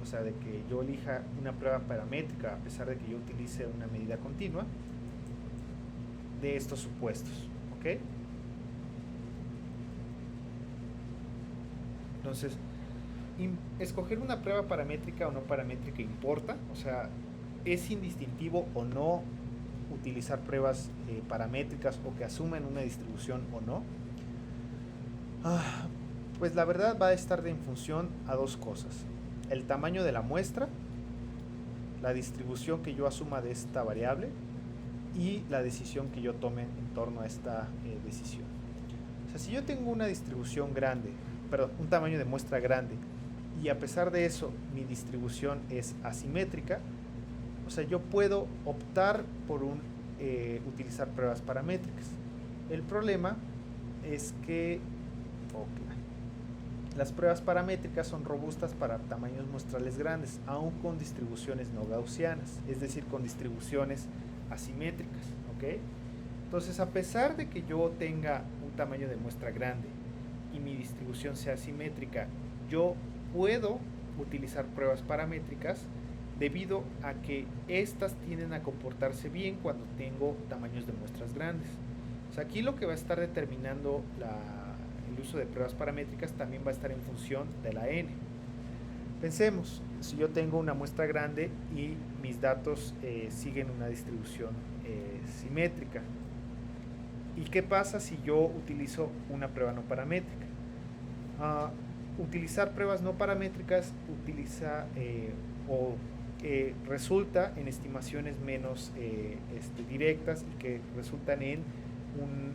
O sea, de que yo elija una prueba paramétrica a pesar de que yo utilice una medida continua, de estos supuestos, ¿ok? Entonces, escoger una prueba paramétrica o no paramétrica importa, o sea, es indistintivo o no utilizar pruebas paramétricas o que asumen una distribución o no. Pues la verdad va a estar en función a dos cosas: el tamaño de la muestra, la distribución que yo asuma de esta variable y la decisión que yo tome en torno a esta decisión. O sea, si yo tengo una distribución grande, perdón, un tamaño de muestra grande, y a pesar de eso mi distribución es asimétrica, o sea, yo puedo optar por utilizar pruebas paramétricas. El problema es que Las pruebas paramétricas son robustas para tamaños muestrales grandes, aun con distribuciones no gaussianas, es decir, con distribuciones asimétricas. ¿Ok? Entonces, a pesar de que yo tenga un tamaño de muestra grande y mi distribución sea asimétrica, yo puedo utilizar pruebas paramétricas debido a que estas tienden a comportarse bien cuando tengo tamaños de muestras grandes. O sea, aquí lo que va a estar determinando el uso de pruebas paramétricas también va a estar en función de la n. Pensemos, si yo tengo una muestra grande y mis datos siguen una distribución simétrica. ¿Y qué pasa si yo utilizo una prueba no paramétrica? Utilizar pruebas no paramétricas resulta en estimaciones menos directas y que resultan en un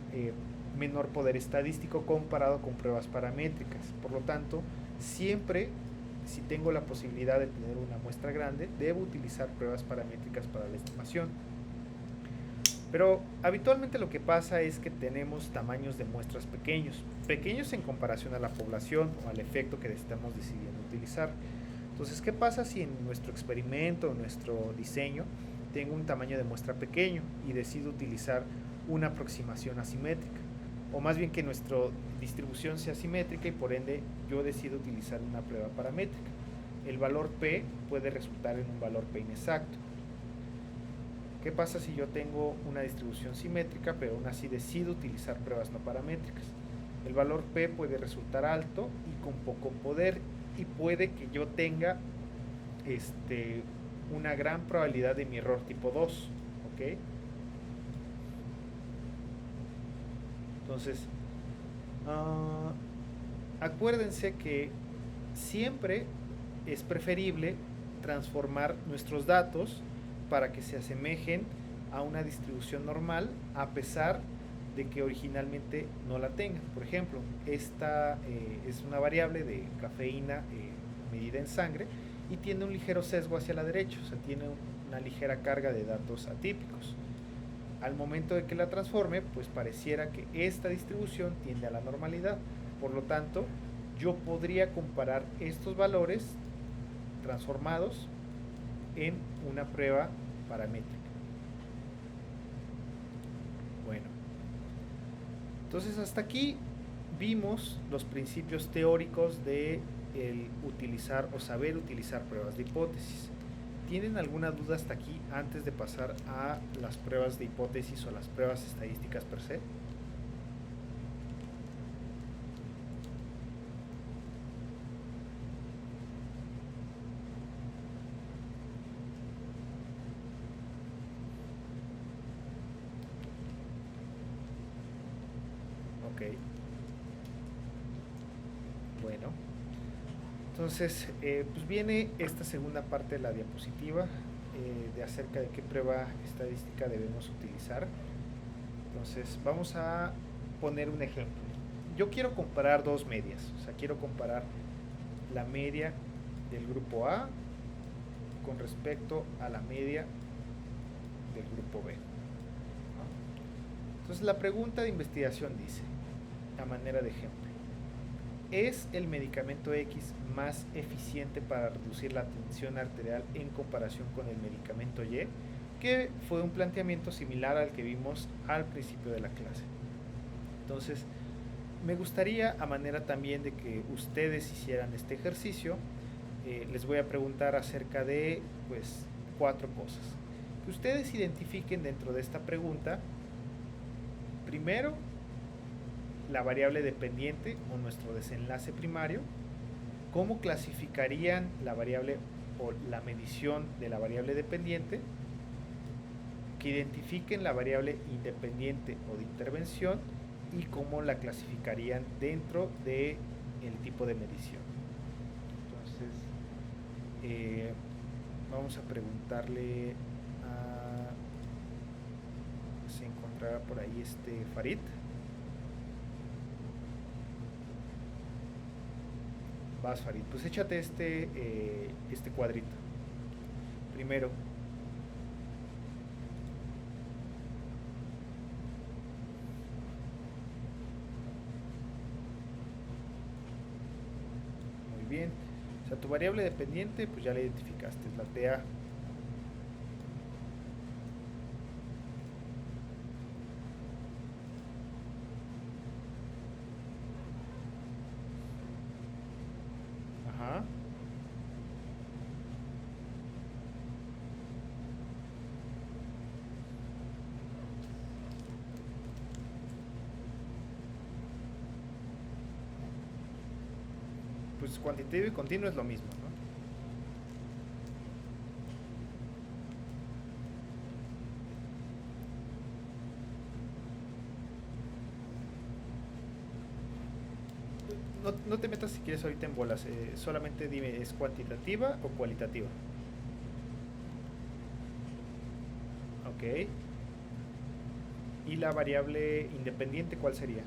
menor poder estadístico comparado con pruebas paramétricas. Por lo tanto, siempre, si tengo la posibilidad de tener una muestra grande, debo utilizar pruebas paramétricas para la estimación. Pero habitualmente lo que pasa es que tenemos tamaños de muestras pequeños en comparación a la población o al efecto que estamos decidiendo utilizar. Entonces, ¿qué pasa si en nuestro experimento o nuestro diseño tengo un tamaño de muestra pequeño y decido utilizar una aproximación asimétrica? O más bien que nuestra distribución sea asimétrica y por ende yo decido utilizar una prueba paramétrica. El valor P puede resultar en un valor P inexacto. ¿Qué pasa si yo tengo una distribución simétrica pero aún así decido utilizar pruebas no paramétricas? El valor P puede resultar alto y con poco poder y puede que yo tenga una gran probabilidad de mi error tipo 2. ¿Ok? Entonces, acuérdense que siempre es preferible transformar nuestros datos para que se asemejen a una distribución normal a pesar de que originalmente no la tengan. Por ejemplo, esta es una variable de cafeína medida en sangre y tiene un ligero sesgo hacia la derecha, o sea, tiene una ligera carga de datos atípicos. Al momento de que la transforme, pues pareciera que esta distribución tiende a la normalidad. Por lo tanto, yo podría comparar estos valores transformados en una prueba paramétrica. Bueno, entonces hasta aquí vimos los principios teóricos de el utilizar o saber utilizar pruebas de hipótesis. ¿Tienen alguna duda hasta aquí antes de pasar a las pruebas de hipótesis o las pruebas estadísticas per se? Ok. Bueno. Entonces, pues viene esta segunda parte de la diapositiva de acerca de qué prueba estadística debemos utilizar. Entonces, vamos a poner un ejemplo. Yo quiero comparar dos medias, o sea, quiero comparar la media del grupo A con respecto a la media del grupo B. Entonces, la pregunta de investigación dice, a manera de ejemplo, ¿es el medicamento X más eficiente para reducir la tensión arterial en comparación con el medicamento Y? Que fue un planteamiento similar al que vimos al principio de la clase. Entonces, me gustaría, a manera también de que ustedes hicieran este ejercicio, les voy a preguntar acerca de, pues, 4 cosas. Que ustedes identifiquen dentro de esta pregunta, primero, la variable dependiente o nuestro desenlace primario, cómo clasificarían la variable o la medición de la variable dependiente, que identifiquen la variable independiente o de intervención y cómo la clasificarían dentro del tipo de medición. Entonces, vamos a preguntarle a... ¿Se encontrará por ahí Farid? Vas, Farid, pues échate este cuadrito. Primero, sea, tu variable dependiente, pues ya la identificaste, es la TA. Ajá. Pues cuantitativo y continuo es lo mismo, ¿no? No te metas si quieres ahorita en bolas, solamente dime, ¿es cuantitativa o cualitativa? Ok. ¿Y la variable independiente cuál sería?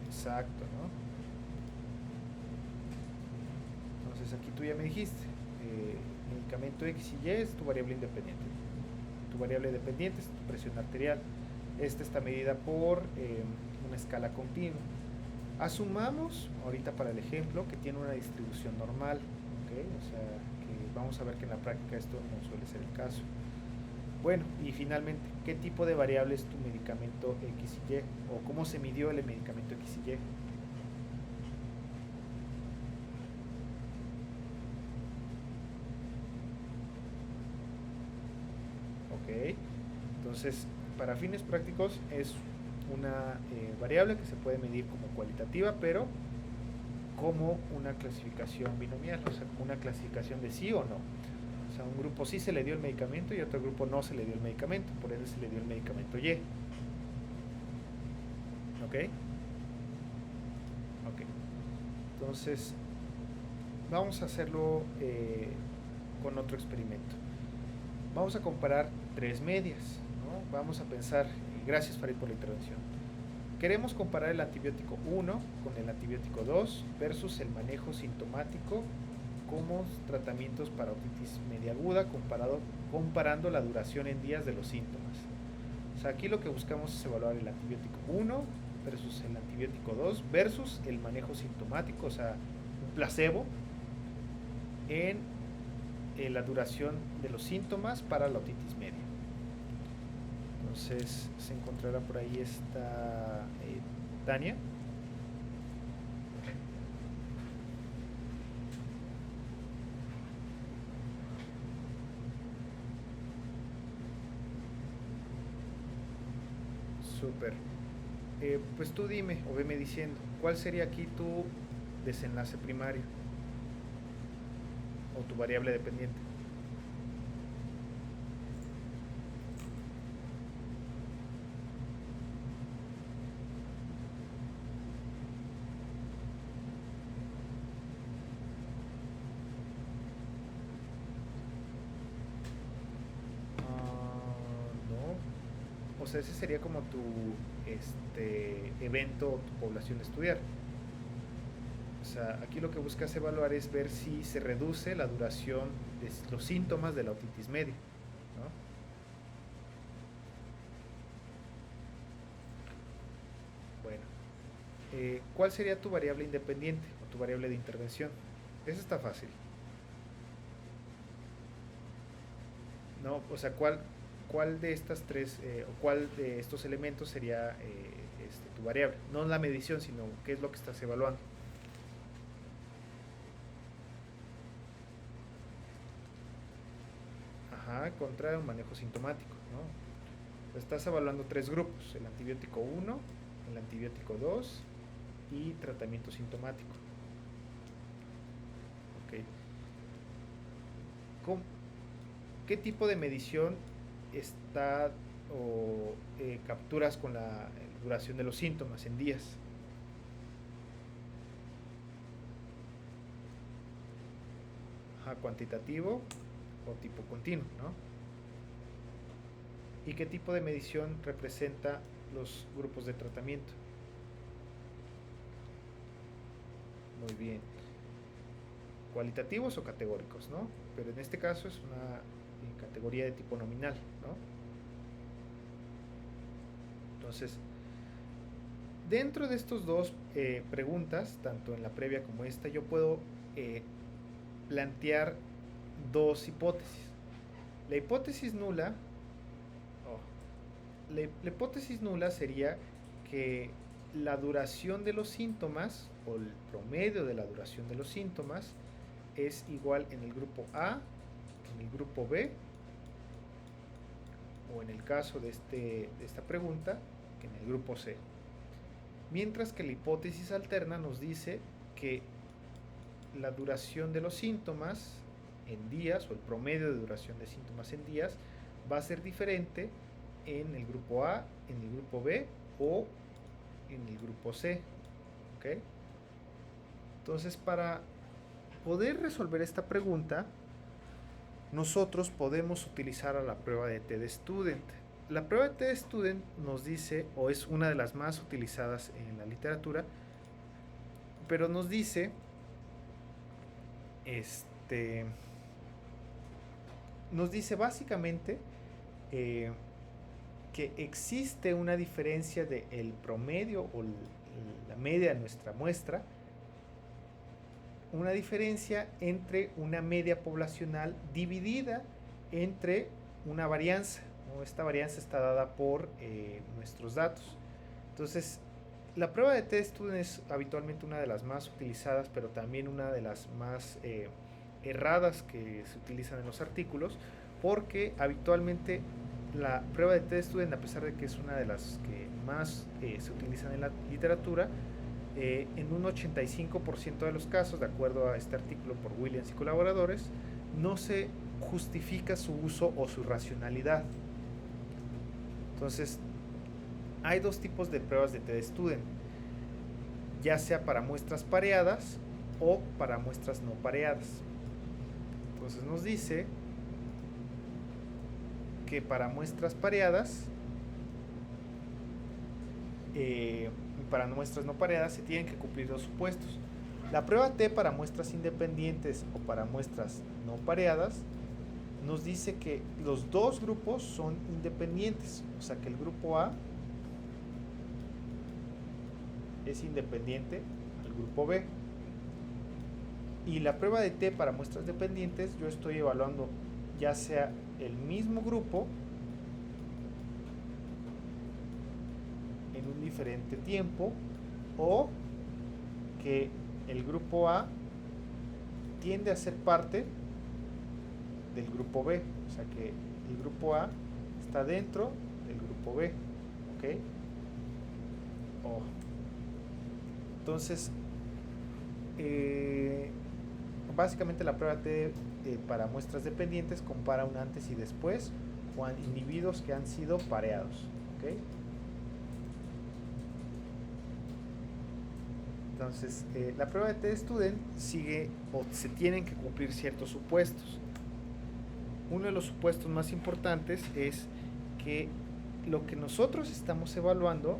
Exacto, ¿no? Entonces aquí tú ya me dijiste, medicamento X y Y es tu variable independiente. Tu variable dependiente es tu presión arterial. Esta está medida por una escala continua. Asumamos, ahorita para el ejemplo, que tiene una distribución normal, ¿ok? O sea, que vamos a ver que en la práctica esto no suele ser el caso. Bueno, y finalmente, ¿qué tipo de variable es tu medicamento X y Y? ¿O cómo se midió el medicamento X y Y? ¿Ok? Entonces, para fines prácticos es una variable que se puede medir como cualitativa, pero como una clasificación binomial, o sea, como una clasificación de sí o no. O sea, un grupo sí se le dio el medicamento y otro grupo no se le dio el medicamento, por ende se le dio el medicamento Y. ¿Ok? Ok. Entonces, vamos a hacerlo con otro experimento. Vamos a comparar tres medias, ¿no? Vamos a pensar, gracias Farid por la intervención. Queremos comparar el antibiótico 1 con el antibiótico 2 versus el manejo sintomático como tratamientos para otitis media aguda comparando la duración en días de los síntomas. O sea, aquí lo que buscamos es evaluar el antibiótico 1 versus el antibiótico 2 versus el manejo sintomático, o sea, un placebo en la duración de los síntomas para la otitis media. Entonces se encontrará por ahí esta Tania. Súper. Pues tú dime o veme diciendo, ¿cuál sería aquí tu desenlace primario o tu variable dependiente? No. O sea, ese sería como tu evento o tu población de estudiar. O sea, aquí lo que buscas evaluar es ver si se reduce la duración de los síntomas de la otitis media, ¿no? Bueno, ¿cuál sería tu variable independiente o tu variable de intervención? Eso está fácil. ¿No? O sea, ¿cuál de estas tres o cuál de estos elementos sería tu variable? No la medición, sino qué es lo que estás evaluando. Ajá, contra un manejo sintomático, ¿no? Estás evaluando tres grupos, el antibiótico 1, el antibiótico 2 y tratamiento sintomático. Ok. ¿Cómo- ¿Qué tipo de medición está o capturas con la duración de los síntomas en días? Ajá, cuantitativo o tipo continuo, ¿no? ¿Y qué tipo de medición representa los grupos de tratamiento? Muy bien. ¿Cualitativos o categóricos, no? Pero en este caso es una categoría de tipo nominal, ¿no? Entonces, dentro de estos dos preguntas, tanto en la previa como esta, yo puedo plantear dos hipótesis. La hipótesis nula, la hipótesis nula sería que la duración de los síntomas o el promedio de la duración de los síntomas es igual en el grupo A, en el grupo B, o en el caso de esta pregunta, que en el grupo C. Mientras que la hipótesis alterna nos dice que la duración de los síntomas en días, o el promedio de duración de síntomas en días, va a ser diferente en el grupo A, en el grupo B o en el grupo C. ¿Ok? Entonces, para poder resolver esta pregunta, nosotros podemos utilizar a la prueba de TED-Student. La prueba de TED-Student nos dice, o es una de las más utilizadas en la literatura, pero nos dice básicamente que existe una diferencia del promedio o la media de nuestra muestra, una diferencia entre una media poblacional dividida entre una varianza, ¿no? Esta varianza está dada por nuestros datos. Entonces, la prueba de TED-Student es habitualmente una de las más utilizadas, pero también una de las más erradas que se utilizan en los artículos, porque habitualmente la prueba de TED-Student, a pesar de que es una de las que más se utilizan en la literatura, en un 85% de los casos, de acuerdo a este artículo por Williams y colaboradores, no se justifica su uso o su racionalidad. Entonces, hay dos tipos de pruebas de TED-Student, ya sea para muestras pareadas o para muestras no pareadas. Entonces nos dice que para muestras pareadas, para muestras no pareadas se tienen que cumplir dos supuestos. La prueba T para muestras independientes o para muestras no pareadas nos dice que los dos grupos son independientes, o sea que el grupo A es independiente al grupo B. Y la prueba de T para muestras dependientes, yo estoy evaluando ya sea el mismo grupo en un diferente tiempo, o que el grupo A tiende a ser parte del grupo B, o sea que el grupo A está dentro del grupo B. ¿Ok? Entonces, básicamente la prueba T para muestras dependientes compara un antes y después con individuos que han sido pareados. ¿Ok? Entonces, la prueba de TED-Student sigue, o se tienen que cumplir ciertos supuestos. Uno de los supuestos más importantes es que lo que nosotros estamos evaluando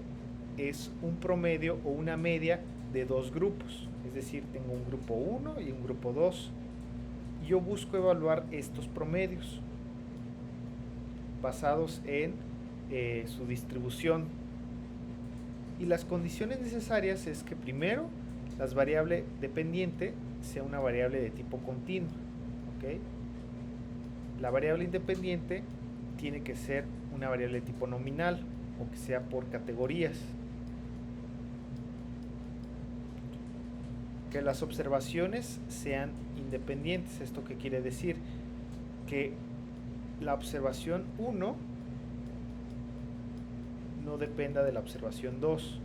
es un promedio o una media de dos grupos. Es decir, tengo un grupo 1 y un grupo 2. Yo busco evaluar estos promedios basados en su distribución. Y las condiciones necesarias es que primero la variable dependiente sea una variable de tipo continuo. ¿Ok? La variable independiente tiene que ser una variable de tipo nominal o que sea por categorías. Que las observaciones sean independientes. ¿Esto qué quiere decir? Que la observación 1 no dependa de la observación 2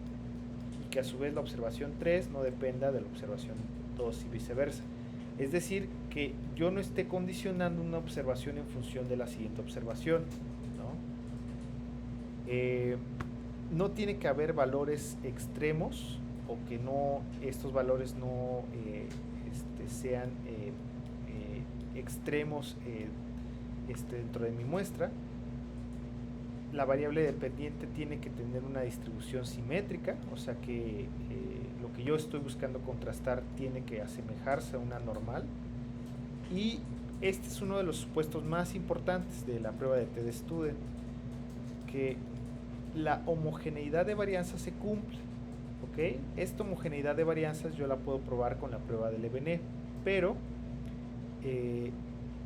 y que a su vez la observación 3 no dependa de la observación 2 y viceversa. Es decir, que yo no esté condicionando una observación en función de la siguiente observación, ¿no? No tiene que haber valores extremos, o que no, estos valores no sean extremos dentro de mi muestra. La variable dependiente tiene que tener una distribución simétrica, o sea que lo que yo estoy buscando contrastar tiene que asemejarse a una normal, y Este es uno de los supuestos más importantes de la prueba de TDStudent, que la homogeneidad de varianzas se cumple. ¿Ok? Esta homogeneidad de varianzas yo la puedo probar con la prueba de Levené, pero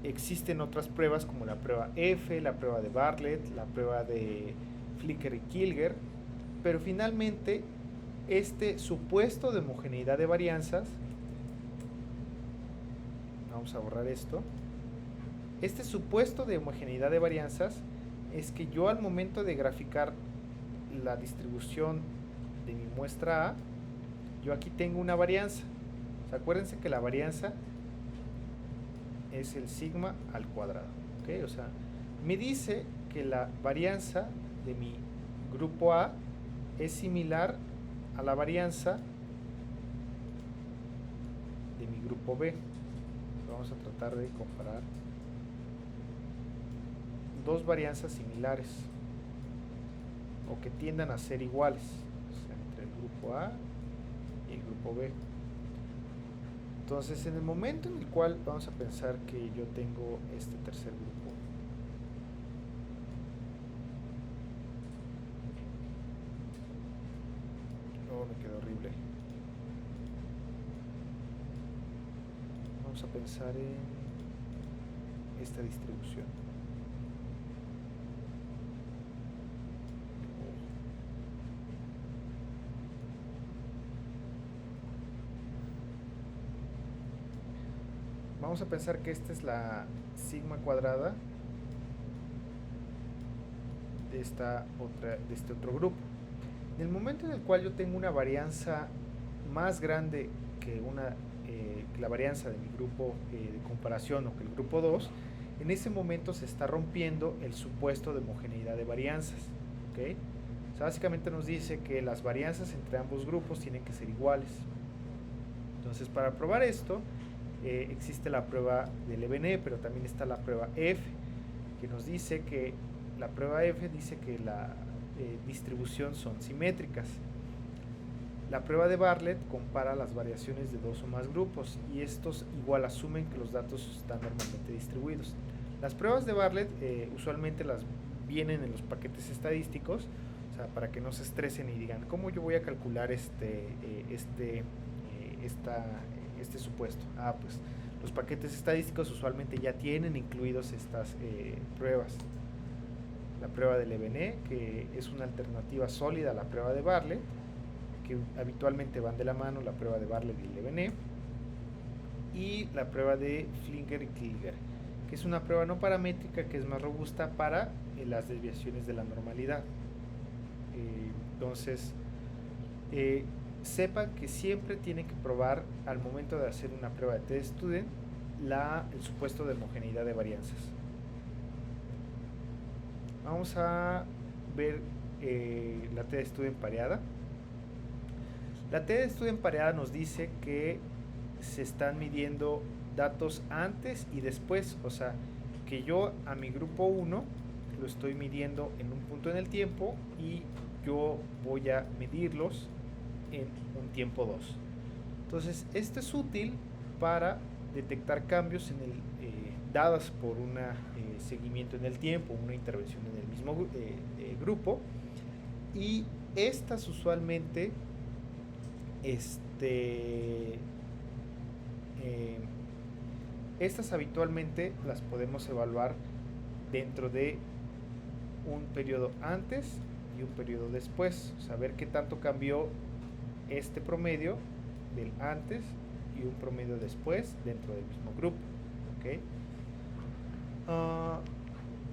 existen otras pruebas como la prueba F, la prueba de Bartlett, la prueba de Flicker y Kilger, pero finalmente este supuesto de homogeneidad de varianzas, vamos a borrar esto, este supuesto de homogeneidad de varianzas es que yo al momento de graficar la distribución de mi muestra A, yo aquí tengo una varianza. O sea, acuérdense que la varianza es el sigma al cuadrado. ¿Okay? O sea, me dice que la varianza de mi grupo A es similar a la varianza de mi grupo B. Vamos a tratar de comparar dos varianzas similares o que tiendan a ser iguales, o sea, entre el grupo A y el grupo B. Entonces, en el momento en el cual vamos a pensar que yo tengo este tercer grupo, oh, me quedó horrible. Vamos a pensar en esta distribución. Vamos a pensar que esta es la sigma cuadrada de este otro grupo. En el momento en el cual yo tengo una varianza más grande que la varianza de mi grupo de comparación o que el grupo 2, en ese momento se está rompiendo el supuesto de homogeneidad de varianzas. ¿Okay? O sea, básicamente nos dice que las varianzas entre ambos grupos tienen que ser iguales. Entonces, para probar esto, existe la prueba de Levené, pero también está la prueba F, que nos dice que la prueba F dice que la distribución son simétricas. La prueba de Bartlett compara las variaciones de dos o más grupos y estos igual asumen que los datos están normalmente distribuidos. Las pruebas de Bartlett usualmente las vienen en los paquetes estadísticos, o sea, para que no se estresen y digan, ¿cómo yo voy a calcular este supuesto? Pues los paquetes estadísticos usualmente ya tienen incluidos estas pruebas. La prueba de Levené, que es una alternativa sólida a la prueba de Bartlett, que habitualmente van de la mano, la prueba de Bartlett y Levené, y la prueba de Flicker y Kilger, que es una prueba no paramétrica que es más robusta para las desviaciones de la normalidad. Entonces, sepan que siempre tienen que probar al momento de hacer una prueba de TDStudent el supuesto de homogeneidad de varianzas. Vamos a ver la TDStudent pareada. La TDStudent pareada nos dice que se están midiendo datos antes y después, o sea, que yo a mi grupo 1 lo estoy midiendo en un punto en el tiempo y yo voy a medirlos en un tiempo 2. Entonces, esto es útil para detectar cambios dadas por un seguimiento en el tiempo, una intervención en el mismo grupo, y estas usualmente estas habitualmente las podemos evaluar dentro de un periodo antes y un periodo después, saber qué tanto cambió este promedio del antes y un promedio después dentro del mismo grupo. ¿Okay?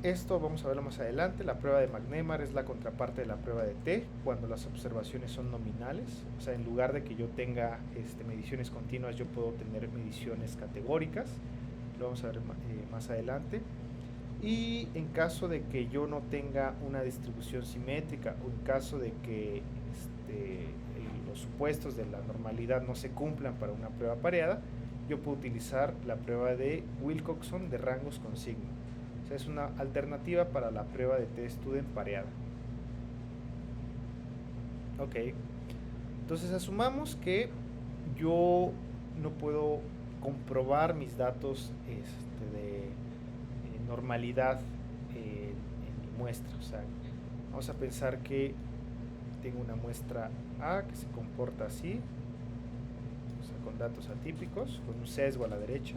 Esto vamos a verlo más adelante. La prueba de McNemar es la contraparte de la prueba de T cuando las observaciones son nominales, o sea, en lugar de que yo tenga mediciones continuas, yo puedo tener mediciones categóricas. Lo vamos a ver más adelante. Y en caso de que yo no tenga una distribución simétrica o en caso de que los supuestos de la normalidad no se cumplan para una prueba pareada, yo puedo utilizar la prueba de Wilcoxon de rangos con signo. O sea, es una alternativa para la prueba de TDStudent pareada. Ok, entonces asumamos que yo no puedo comprobar mis datos de normalidad en mi muestra. O sea, vamos a pensar que tengo una muestra A que se comporta así, o sea, con datos atípicos, con un sesgo a la derecha,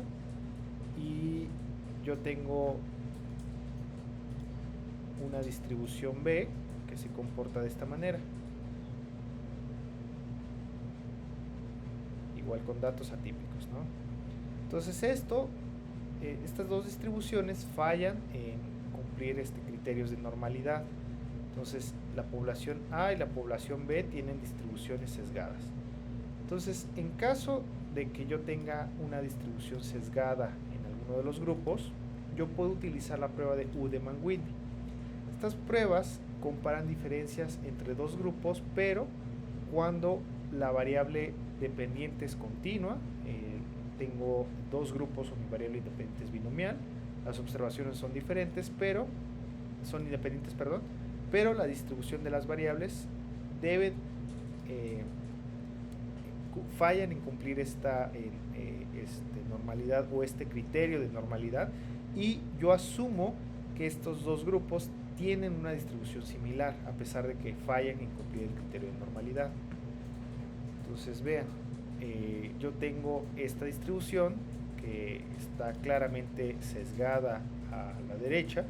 y yo tengo una distribución B que se comporta de esta manera, igual con datos atípicos, ¿no? Entonces estas dos distribuciones fallan en cumplir criterios de normalidad. Entonces la población A y la población B tienen distribuciones sesgadas. Entonces, en caso de que yo tenga una distribución sesgada en alguno de los grupos, yo puedo utilizar la prueba de Udemann-Whitney. Estas pruebas comparan diferencias entre dos grupos, pero cuando la variable dependiente es continua, tengo dos grupos o mi variable independiente es binomial, las observaciones son diferentes, son independientes, pero la distribución de las variables fallan en cumplir esta normalidad o este criterio de normalidad, y yo asumo que estos dos grupos tienen una distribución similar a pesar de que fallan en cumplir el criterio de normalidad. Entonces vean, yo tengo esta distribución que está claramente sesgada a la derecha,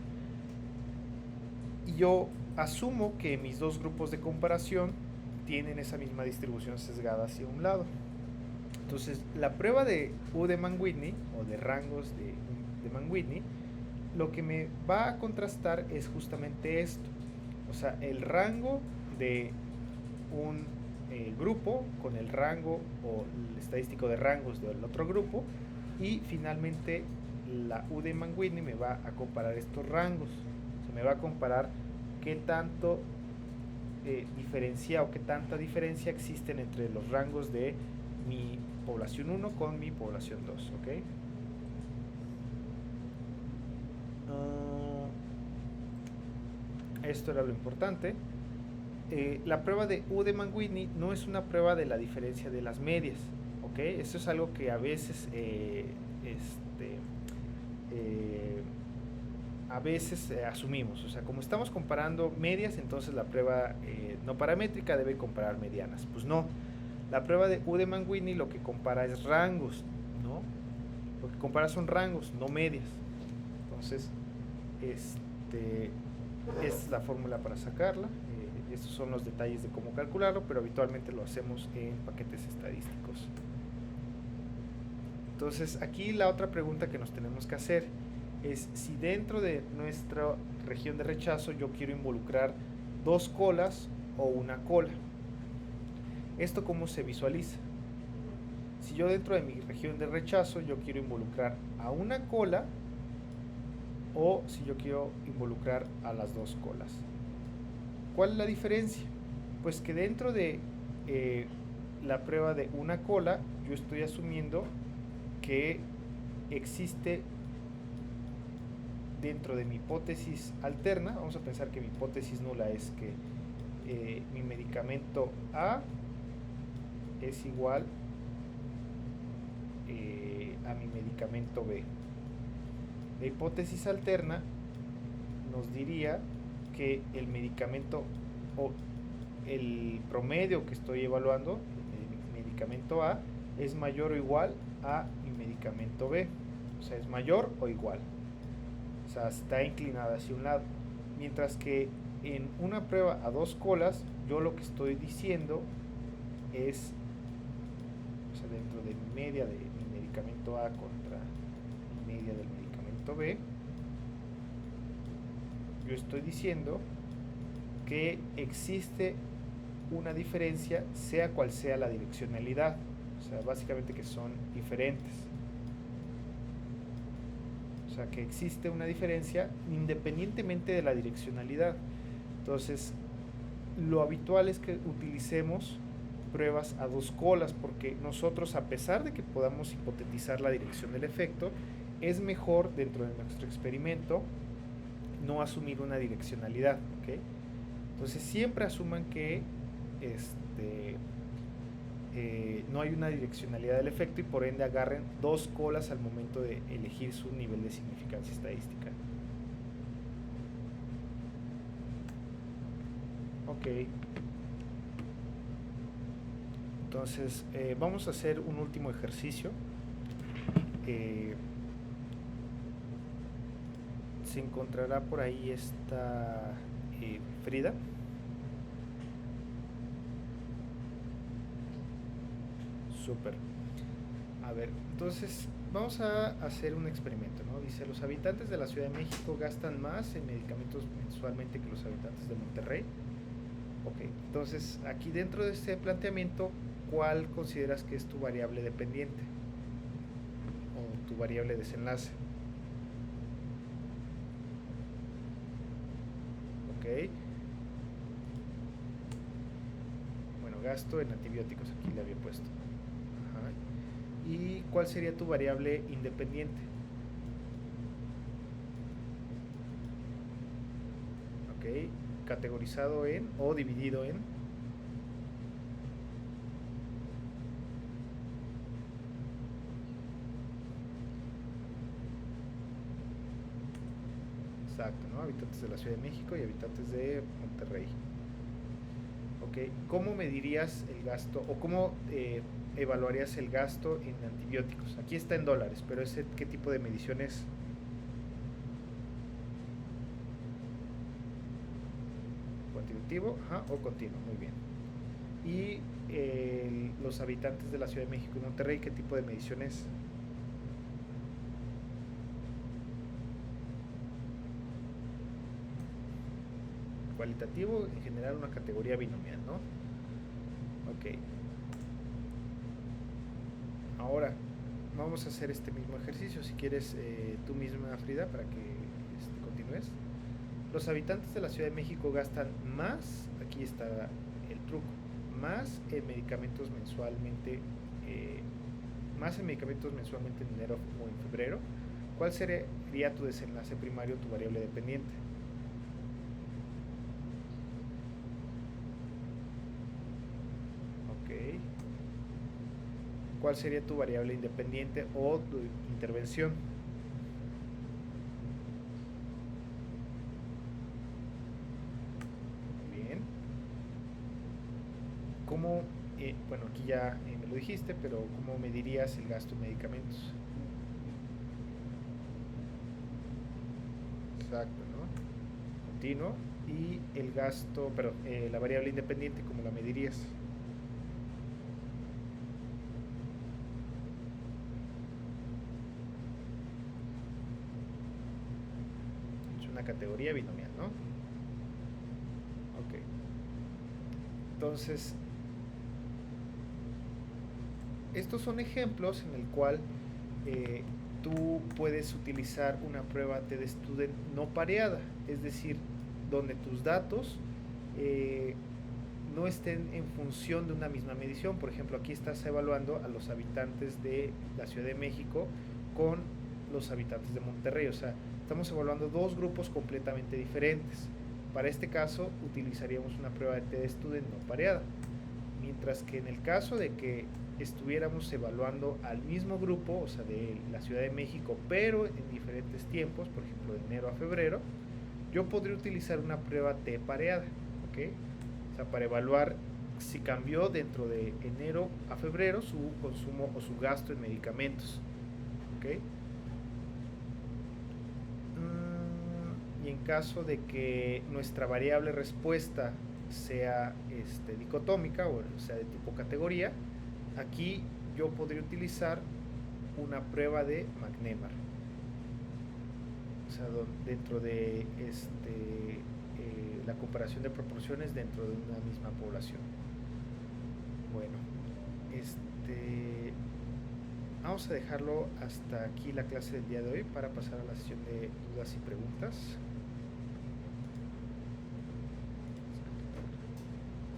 y yo asumo que mis dos grupos de comparación tienen esa misma distribución sesgada hacia un lado. Entonces la prueba de Udemann-Whitney o de rangos de Udemann-Whitney lo que me va a contrastar es justamente esto, o sea, el rango de un grupo con el rango o el estadístico de rangos del otro grupo, y finalmente la Udemann-Whitney me va a comparar estos rangos, o sea, me va a comparar qué tanto diferencia o qué tanta diferencia existen entre los rangos de mi población 1 con mi población 2, ¿ok? Esto era lo importante. La prueba de Udemann-Whitney no es una prueba de la diferencia de las medias, ¿ok? Eso es algo que a veces asumimos, o sea, como estamos comparando medias, entonces la prueba no paramétrica debe comparar medianas. Pues no, la prueba de Udemann-Whitney lo que compara es rangos, ¿no? Lo que compara son rangos, no medias. Entonces, es la fórmula para sacarla. Estos son los detalles de cómo calcularlo, pero habitualmente lo hacemos en paquetes estadísticos. Entonces, aquí la otra pregunta que nos tenemos que hacer es si dentro de nuestra región de rechazo yo quiero involucrar dos colas o una cola. ¿Esto cómo se visualiza? Si yo dentro de mi región de rechazo yo quiero involucrar a una cola, o si yo quiero involucrar a las dos colas. ¿Cuál es la diferencia? Pues que dentro de la prueba de una cola yo estoy asumiendo que existe dentro de mi hipótesis alterna, vamos a pensar que mi hipótesis nula es que mi medicamento A es igual a mi medicamento B. La hipótesis alterna nos diría que el medicamento o el promedio que estoy evaluando, el medicamento A, es mayor o igual a mi medicamento B. O sea, es mayor o igual. O sea, está inclinada hacia un lado. Mientras que en una prueba a dos colas, yo lo que estoy diciendo es, o sea, dentro de mi media de mi medicamento A contra mi media del medicamento B, yo estoy diciendo que existe una diferencia, sea cual sea la direccionalidad. O sea, básicamente que son diferentes. O sea, que existe una diferencia independientemente de la direccionalidad. Entonces, lo habitual es que utilicemos pruebas a dos colas, porque nosotros, a pesar de que podamos hipotetizar la dirección del efecto, es mejor dentro de nuestro experimento no asumir una direccionalidad, ¿ok? Entonces siempre asuman que no hay una direccionalidad del efecto y por ende agarren dos colas al momento de elegir su nivel de significancia estadística. Ok. Entonces, vamos a hacer un último ejercicio. Se encontrará por ahí esta Frida. Súper. A ver, entonces vamos a hacer un experimento, ¿no? Dice, los habitantes de la Ciudad de México gastan más en medicamentos mensualmente que los habitantes de Monterrey. Ok, entonces aquí dentro de este planteamiento, ¿cuál consideras que es tu variable dependiente o tu variable desenlace? Ok. Bueno, gasto en antibióticos, aquí le había puesto. Ajá. ¿Y cuál sería tu variable independiente? Ok, categorizado en o dividido en. Exacto, ¿no? Habitantes de la Ciudad de México y habitantes de Monterrey. Ok, ¿cómo medirías el gasto o cómo evaluarías el gasto en antibióticos? Aquí está en dólares, pero ese, ¿qué tipo de medición es? ¿Cuantitativo? Ajá, o continuo, muy bien. Y los habitantes de la Ciudad de México y Monterrey, ¿qué tipo de medición es? Cualitativo, en general una categoría binomial, ¿no? Ok. Ahora, vamos a hacer este mismo ejercicio, si quieres tú misma, Frida, para que continúes. Los habitantes de la Ciudad de México gastan más, aquí está el truco, más en medicamentos mensualmente, más en medicamentos mensualmente en enero o en febrero. ¿Cuál sería tu desenlace primario, tu variable dependiente? Ok. ¿Cuál sería tu variable independiente o tu intervención? Muy bien. ¿Cómo, bueno, aquí ya me lo dijiste, pero cómo medirías el gasto en medicamentos? Exacto, ¿no? Continuo. Y el gasto, perdón, la variable independiente, ¿cómo la medirías? Es una categoría binomial, ¿no? Ok. Entonces, estos son ejemplos en el cual tú puedes utilizar una prueba TD-Student no pareada, es decir, donde tus datos no estén en función de una misma medición. Por ejemplo, aquí estás evaluando a los habitantes de la Ciudad de México con los habitantes de Monterrey, o sea, estamos evaluando dos grupos completamente diferentes. Para este caso utilizaríamos una prueba de TD-Student no pareada, mientras que en el caso de que estuviéramos evaluando al mismo grupo, o sea, de la Ciudad de México, pero en diferentes tiempos, por ejemplo, de enero a febrero, yo podría utilizar una prueba T pareada, ¿ok? O sea, para evaluar si cambió dentro de enero a febrero su consumo o su gasto en medicamentos, ¿ok? Y en caso de que nuestra variable respuesta sea dicotómica o sea de tipo categoría, aquí yo podría utilizar una prueba de McNemar, o sea, dentro de la comparación de proporciones dentro de una misma población. Bueno, vamos a dejarlo hasta aquí la clase del día de hoy para pasar a la sesión de dudas y preguntas.